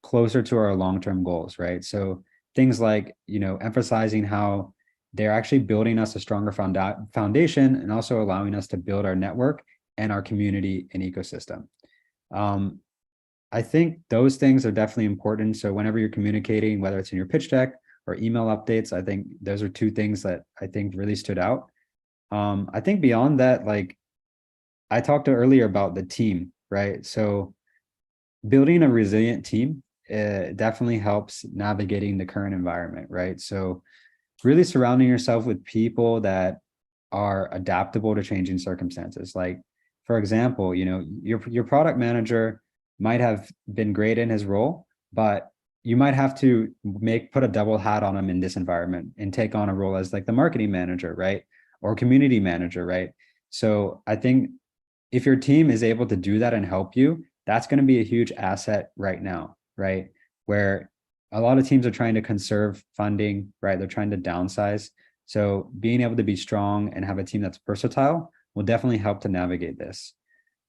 closer to our long-term goals, right? So things like, emphasizing how they're actually building us a stronger foundation and also allowing us to build our network and our community and ecosystem. I think those things are definitely important. So whenever you're communicating, whether it's in your pitch deck or email updates, I think those are two things that I think really stood out. I think beyond that, like I talked earlier about the team, right? So building a resilient team definitely helps navigating the current environment, right? So really surrounding yourself with people that are adaptable to changing circumstances. Like, for example, your product manager might have been great in his role, but you might have to put a double hat on him in this environment and take on a role as like the marketing manager, right? Or community manager, right? So I think if your team is able to do that and help you, that's going to be a huge asset right now, right? Where a lot of teams are trying to conserve funding, right? They're trying to downsize. So being able to be strong and have a team that's versatile will definitely help to navigate this.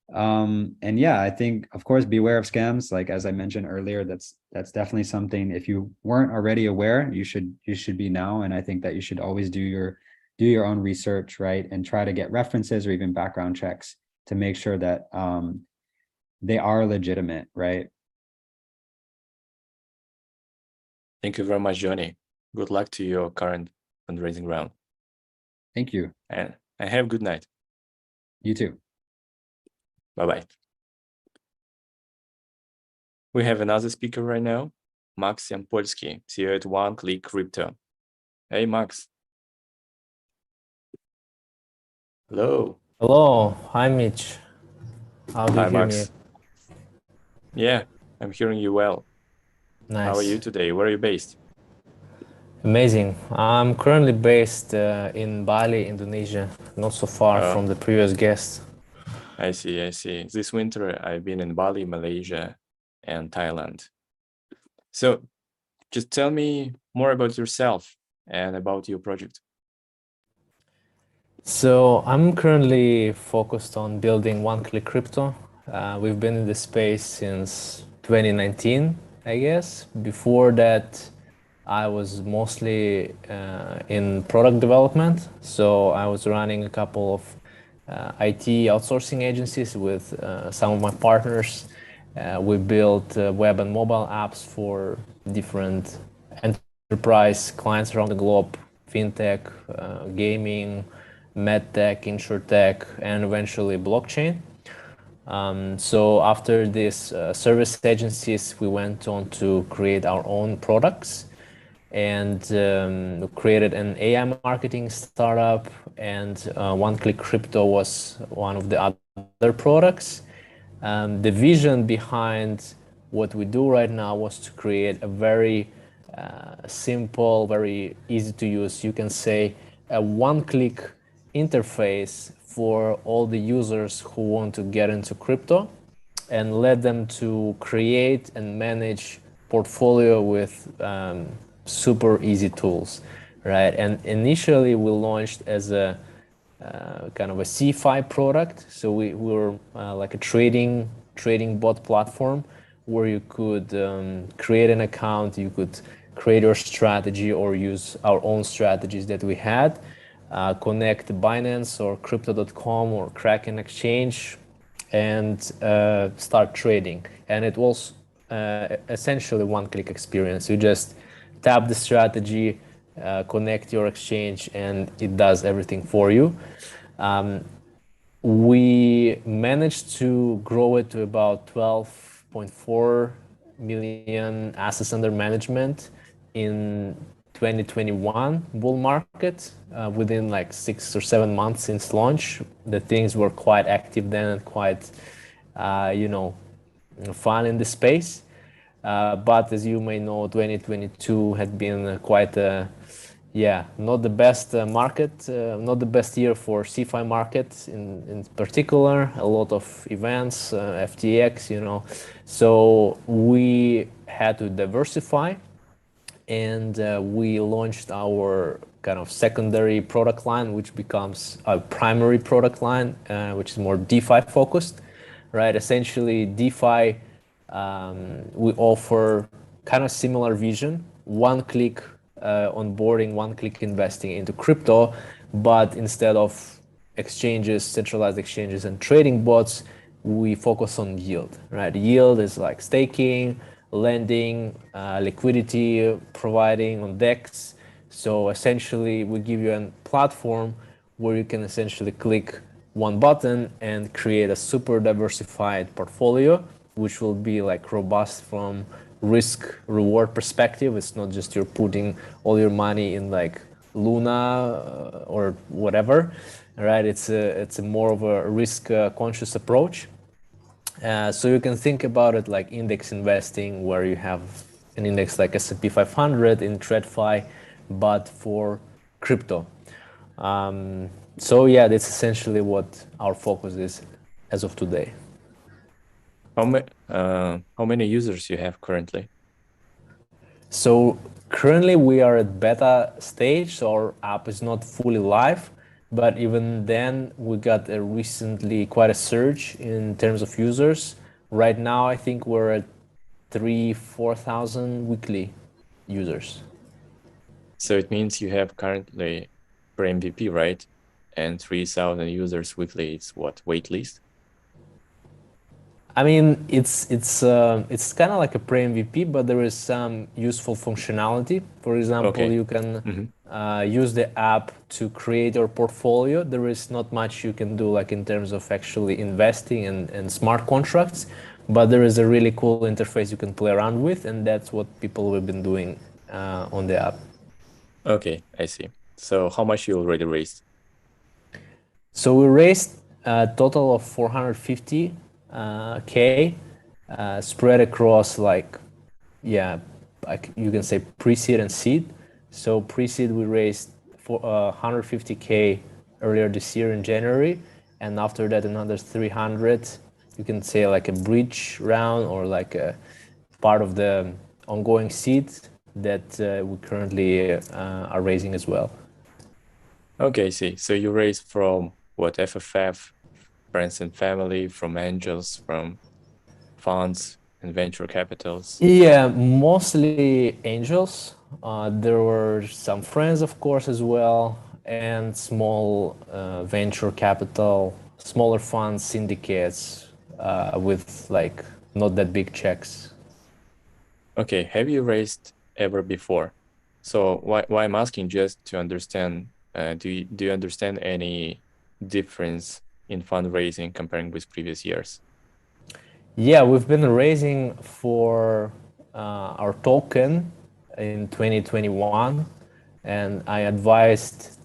And yeah, I think, of course, beware of scams. Like, as I mentioned earlier, that's definitely something, if you weren't already aware, you should be now. And I think that you should always do your own research, right? And try to get references or even background checks to make sure that they are legitimate, right? Thank you very much, Johnny. Good luck to your current fundraising round. Thank you. And have a good night. You too. Bye-bye. We have another speaker right now, Max Yampolsky, CEO at One Click Crypto. Hey, Max. Hello. Hello. Hi, Mitch. How do you Hi, hear Max. me? Yeah, I'm hearing you well. Nice. How are you today? Where are you based? Amazing. I'm currently based in Bali, Indonesia, not so far from the previous guest. I see. This winter, I've been in Bali, Malaysia, and Thailand. So just tell me more about yourself and about your project. So I'm currently focused on building One Click Crypto. We've been in the space since 2019, I guess. Before that, I was mostly in product development. So I was running a couple of IT outsourcing agencies with some of my partners. We built web and mobile apps for different enterprise clients around the globe, fintech, gaming, medtech, insurtech, and eventually blockchain. So after this service agencies, we went on to create our own products and created an AI marketing startup, and One Click Crypto was one of the other products. The vision behind what we do right now was to create a very simple, very easy to use, you can say, a one-click interface for all the users who want to get into crypto, and let them to create and manage portfolio with super easy tools, right? And initially we launched as a kind of a CeFi product. So we were like a trading bot platform where you could create an account, you could create your strategy or use our own strategies that we had, connect Binance or crypto.com or Kraken exchange, and start trading. And it was essentially one-click experience. You just tap the strategy, connect your exchange, and it does everything for you. We managed to grow it to about 12.4 million assets under management in 2021 bull market. Within like 6 or 7 months since launch, the things were quite active then and quite, fun in the space. But as you may know, 2022 had been quite not the best market, not the best year for CeFi market in particular. A lot of events, FTX, So we had to diversify, and we launched our kind of secondary product line, which becomes a primary product line, which is more DeFi focused, right? Essentially, DeFi, we offer kind of similar vision, one-click onboarding, one-click investing into crypto, but instead of exchanges, centralized exchanges and trading bots, we focus on yield, right? Yield is like staking, lending, liquidity providing on DEX. So essentially, we give you a platform where you can essentially click one button and create a super diversified portfolio, which will be like robust from risk reward perspective. It's not just you're putting all your money in like Luna or whatever, right? It's a more of a risk conscious approach. So you can think about it like index investing, where you have an index like S&P 500 in TradFi, but for crypto. So yeah, that's essentially what our focus is as of today. How many users you have currently? So currently we are at beta stage, so our app is not fully live, but even then we got recently quite a surge in terms of users. Right now, I think we're at 4,000 weekly users. So it means you have currently per MVP, right? And 3,000 users weekly. It's what, waitlist? I mean, it's kind of like a pre-MVP, but there is some useful functionality. For example, you can use the app to create your portfolio. There is not much you can do like in terms of actually investing and smart contracts, but there is a really cool interface you can play around with, and that's what people have been doing on the app. Okay, I see. So how much you already raised? So we raised a total of 450 K spread across like you can say pre-seed and seed. So pre-seed we raised for 150K earlier this year in January, and after that another 300. You can say like a bridge round or like a part of the ongoing seed that we currently are raising as well. Okay, I see. So you raised from what, FFF, friends and family, from angels, from funds and venture capitals? Yeah, mostly angels. There were some friends, of course, as well, and small venture capital, smaller funds, syndicates with like not that big checks. Okay, have you raised ever before? So why I'm asking, just to understand, do you understand any difference in fundraising comparing with previous years? Yeah, we've been raising for our token in 2021, and I advised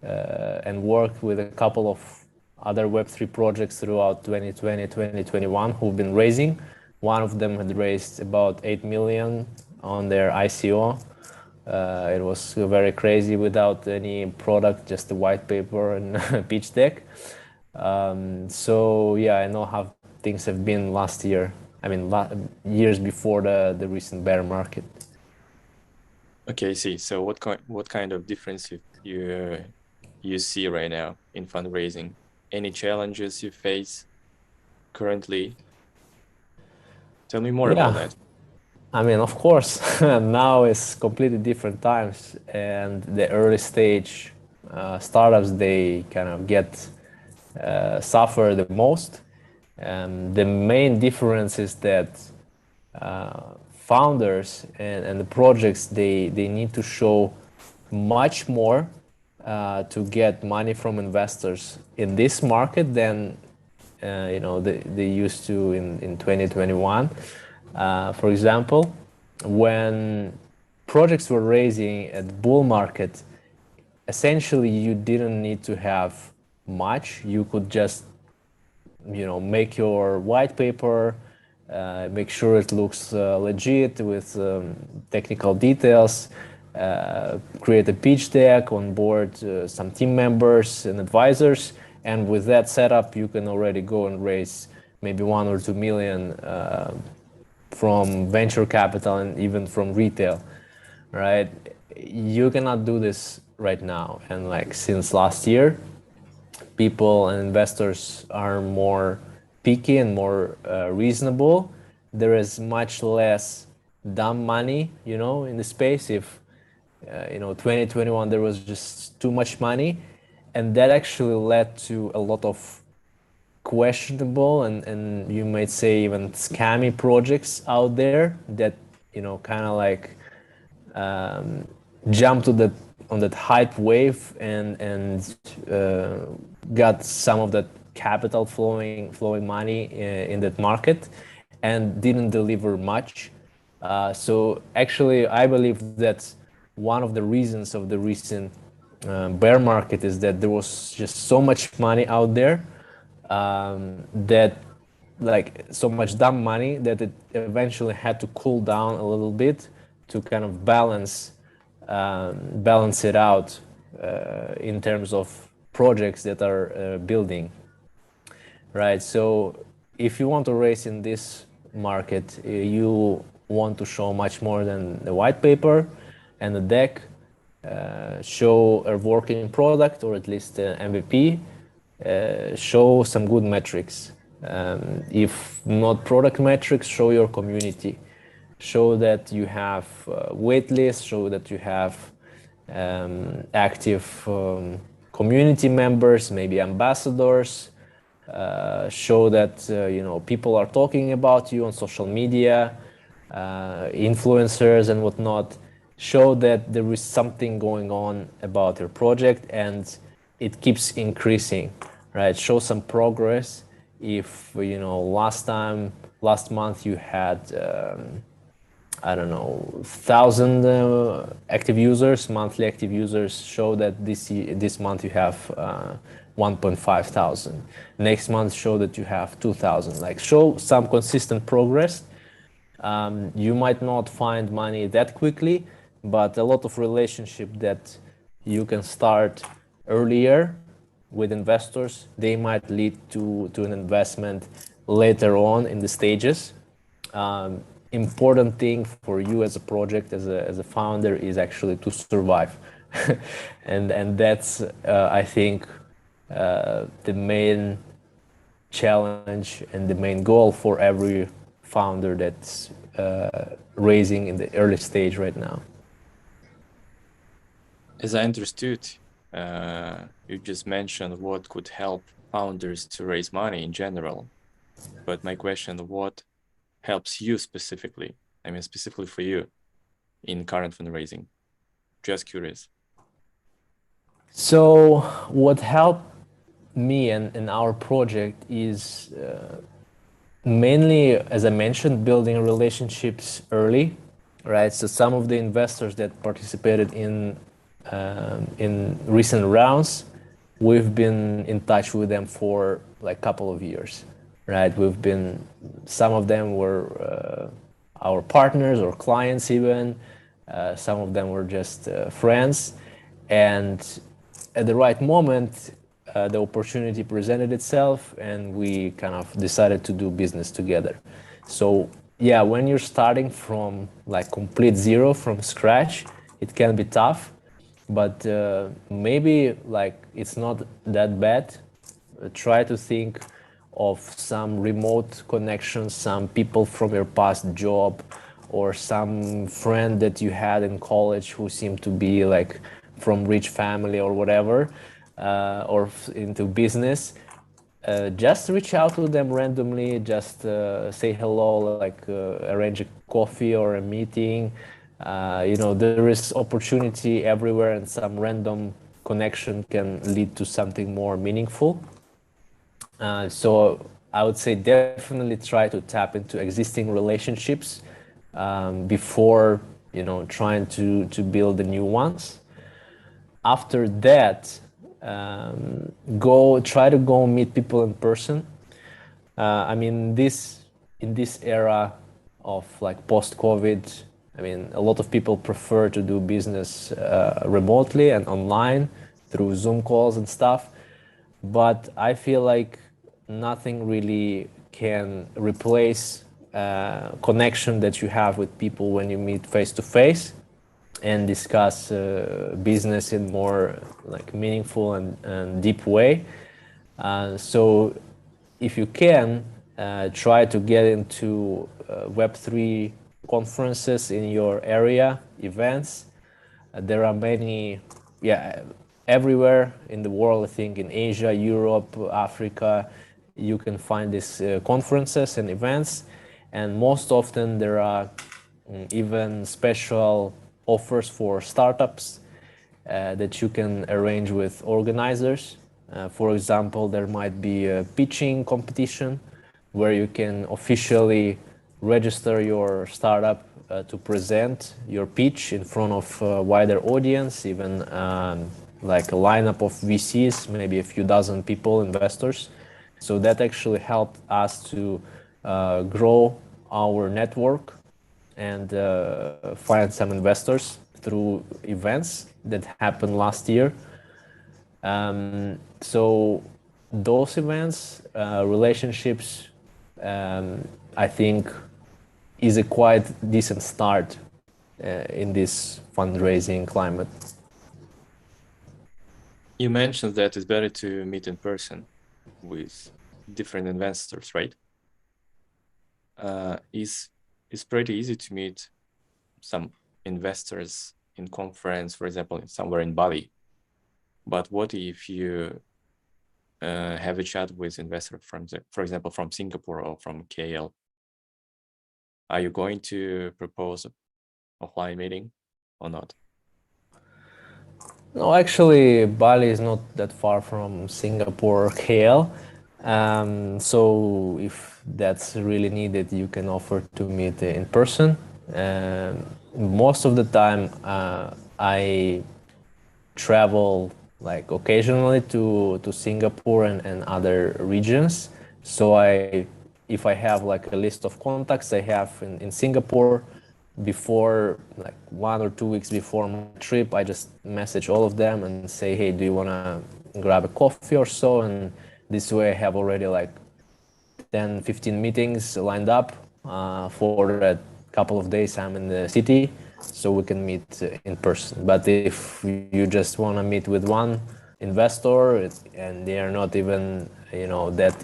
and worked with a couple of other Web3 projects throughout 2020, 2021 who've been raising. One of them had raised about 8 million on their ICO. It was very crazy without any product, just a white paper and a pitch deck. So yeah, I know how things have been last year. I mean, years before the recent bear market. Okay, I see. So what kind of difference you see right now in fundraising? Any challenges you face currently? Tell me more about that. I mean, of course, now it's completely different times, and the early stage startups, they kind of get suffer the most. The main difference is that founders and the projects, they need to show much more to get money from investors in this market than they used to in 2021. For example, when projects were raising at bull market, essentially you didn't need to have much. You could just, make your white paper, make sure it looks legit with technical details, create a pitch deck, on board some team members and advisors, and with that setup you can already go and raise maybe 1 or 2 million from venture capital and even from retail, right? You cannot do this right now, and like since last year people and investors are more picky and more reasonable. There is much less dumb money, in the space. If 2021 there was just too much money, and that actually led to a lot of questionable and you might say even scammy projects out there that kind of like jumped on that hype wave and got some of that capital flowing money in that market and didn't deliver much. So actually, I believe that one of the reasons of the recent bear market is that there was just so much money out there, that like so much dumb money that it eventually had to cool down a little bit to kind of balance it out in terms of projects that are building, right? So if you want to race in this market, you want to show much more than the white paper and the deck, show a working product or at least MVP, show some good metrics. If not product metrics, show your community. Show that you have wait lists, show that you have active community members, maybe ambassadors, show that people are talking about you on social media, influencers and whatnot. Show that there is something going on about your project and it keeps increasing, right? Show some progress. If last month you had 1,000 active users, monthly active users, show that this month you have 1,500. Next month show that you have 2,000. Like show some consistent progress. You might not find money that quickly, but a lot of relationship that you can start earlier with investors, they might lead to an investment later on in the stages. Important thing for you as a project, as a founder, is actually to survive. and that's I think the main challenge and the main goal for every founder that's raising in the early stage right now. As I understood, you just mentioned what could help founders to raise money in general. But my question, what helps you specifically? I mean, specifically for you in current fundraising? Just curious. So what helped me and our project is mainly, as I mentioned, building relationships early, right? So some of the investors that participated in recent rounds, we've been in touch with them for like a couple of years, right? Some of them were our partners or clients even. Some of them were just friends. And at the right moment, the opportunity presented itself and we kind of decided to do business together. So yeah, when you're starting from like complete zero, from scratch, it can be tough, but maybe like it's not that bad. Try to think of some remote connections, some people from your past job or some friend that you had in college who seemed to be like from rich family or whatever, or into business. Just reach out to them randomly, just say hello, like arrange a coffee or a meeting. There is opportunity everywhere and some random connection can lead to something more meaningful. So I would say definitely try to tap into existing relationships before trying to build the new ones. After that, try to go meet people in person. I mean, in this era of like post-COVID, I mean, a lot of people prefer to do business remotely and online through Zoom calls and stuff. But I feel like nothing really can replace connection that you have with people when you meet face to face and discuss business in more like meaningful and deep way. So if you can, try to get into Web3 conferences in your area, events. There are many, everywhere in the world, I think in Asia, Europe, Africa, you can find these conferences and events. And most often there are even special offers for startups that you can arrange with organizers. For example, there might be a pitching competition where you can officially register your startup to present your pitch in front of a wider audience, even like a lineup of VCs, maybe a few dozen people, investors. So that actually helped us to grow our network and find some investors through events that happened last year. So those events, relationships, I think is a quite decent start in this fundraising climate. You mentioned that it's better to meet in person with different investors, right? It's pretty easy to meet some investors in conference, for example, somewhere in Bali. But what if you have a chat with investor from, for example, from Singapore or from KL? Are you going to propose a offline meeting or not? No, actually, Bali is not that far from Singapore or KL. So if that's really needed, you can offer to meet in person. Most of the time, I travel like occasionally to Singapore and other regions. So if I have like a list of contacts I have in Singapore, before like 1 or 2 weeks before my trip, I just message all of them and say, hey, do you want to grab a coffee or so? And this way I have already like 10-15 meetings lined up for a couple of days I'm in the city, so we can meet in person. But if you just want to meet with one investor and they are not even that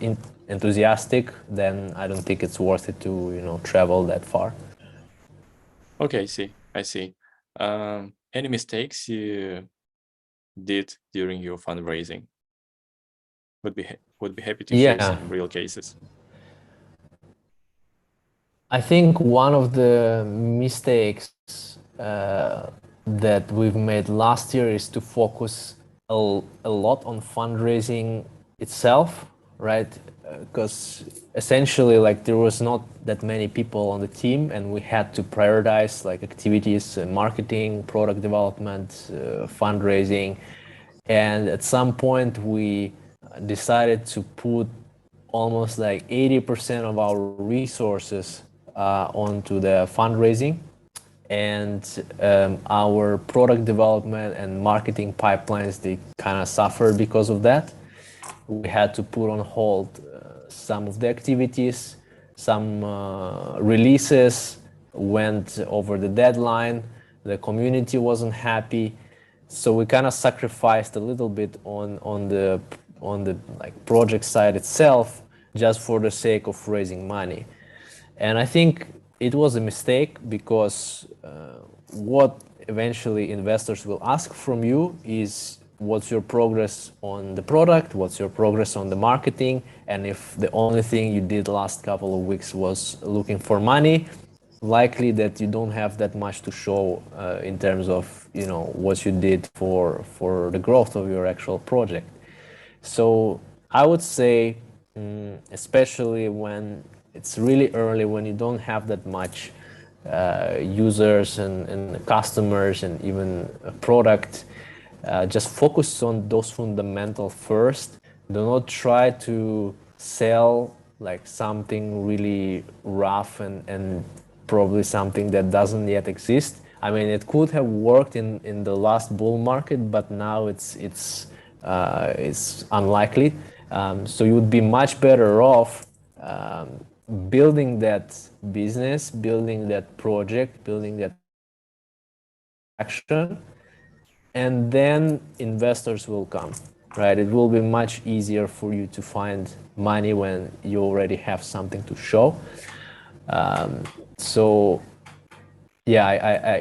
enthusiastic, then I don't think it's worth it to travel that far. Okay, I see. Any mistakes you did during your fundraising? Would be happy to hear some real cases. I think one of the mistakes that we've made last year is to focus a lot on fundraising itself, right? Because essentially, like, there was not that many people on the team, and we had to prioritize like activities, marketing, product development, fundraising, and at some point we decided to put almost like 80% of our resources onto the fundraising, and our product development and marketing pipelines, they kind of suffered because of that. We had to put on hold some of the activities, some releases went over the deadline, the community wasn't happy, so we kind of sacrificed a little bit on the like project side itself, just for the sake of raising money. And I think it was a mistake, because what eventually investors will ask from you is what's your progress on the product, what's your progress on the marketing, and if the only thing you did last couple of weeks was looking for money, likely that you don't have that much to show in terms of what you did for the growth of your actual project. So I would say especially when it's really early, when you don't have that much users and customers and even a product. Just focus on those fundamentals first. Do not try to sell like something really rough and probably something that doesn't yet exist. I mean, it could have worked in the last bull market, but now it's unlikely. So you would be much better off building that business, building that project, building that action, and then investors will come, right? It will be much easier for you to find money when you already have something to show. So yeah,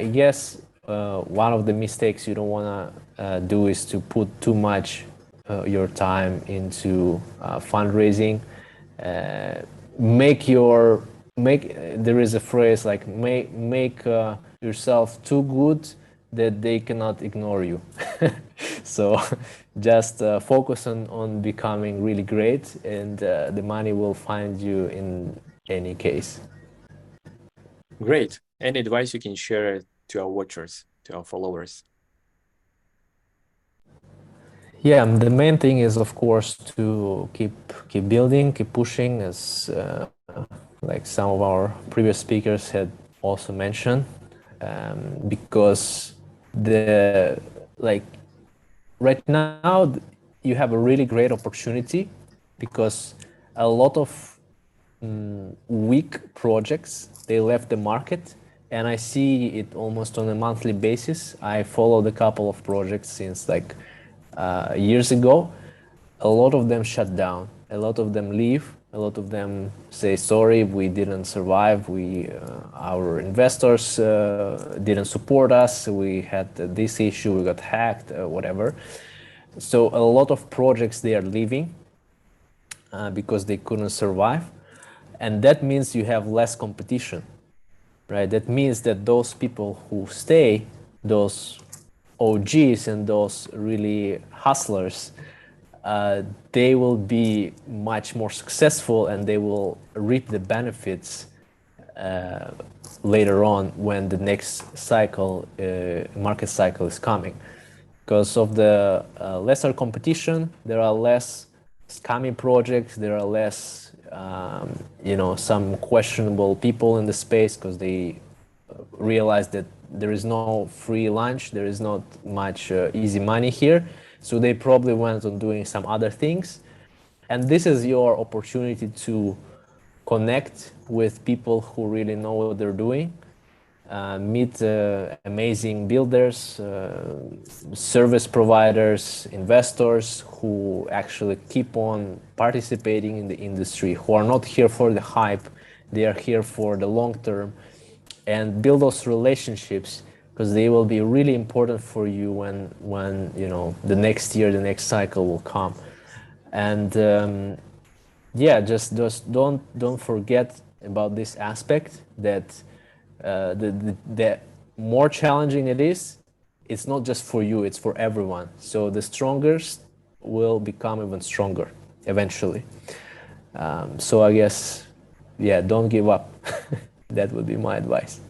I guess one of the mistakes you don't want to do is to put too much your time into fundraising. There is a phrase like make yourself too good that they cannot ignore you. So just focus on becoming really great, and the money will find you in any case. Great. Any advice you can share to our watchers, to our followers? Yeah, the main thing is, of course, to keep building, keep pushing, as like some of our previous speakers had also mentioned, because right now you have a really great opportunity, because a lot of weak projects, they left the market, and I see it almost on a monthly basis. I followed a couple of projects since like years ago. A lot of them shut down, a lot of them leave, a lot of them say sorry, we didn't survive, our investors didn't support us, we had this issue, we got hacked, whatever. So a lot of projects, they are leaving because they couldn't survive, and that means you have less competition, right? That means that those people who stay, those OGs and those really hustlers, they will be much more successful, and they will reap the benefits later on when the next cycle, market cycle, is coming. Because of the lesser competition, there are less scammy projects, there are less some questionable people in the space, because they realize that there is no free lunch, there is not much easy money here, so they probably went on doing some other things. And this is your opportunity to connect with people who really know what they're doing, meet amazing builders, service providers, investors who actually keep on participating in the industry, who are not here for the hype, they are here for the long term, and build those relationships, because they will be really important for you when the next year, the next cycle will come. And just don't forget about this aspect, that the more challenging it is, it's not just for you, it's for everyone. So the strongest will become even stronger eventually. So I guess, don't give up. That would be my advice.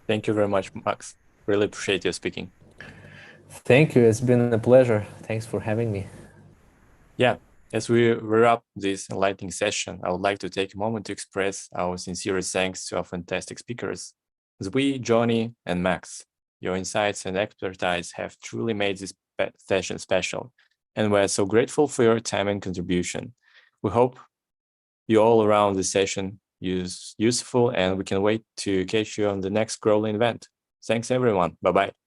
Thank you very much, Max. Really appreciate your speaking. Thank you. It's been a pleasure. Thanks for having me. Yeah, as we wrap this enlightening session, I would like to take a moment to express our sincerest thanks to our fantastic speakers, Nzwi, Johnny, and Max. Your insights and expertise have truly made this session special, and we're so grateful for your time and contribution. We hope you all around the session useful, and we can wait to catch you on the next Growling event. Thanks, everyone. Bye-bye.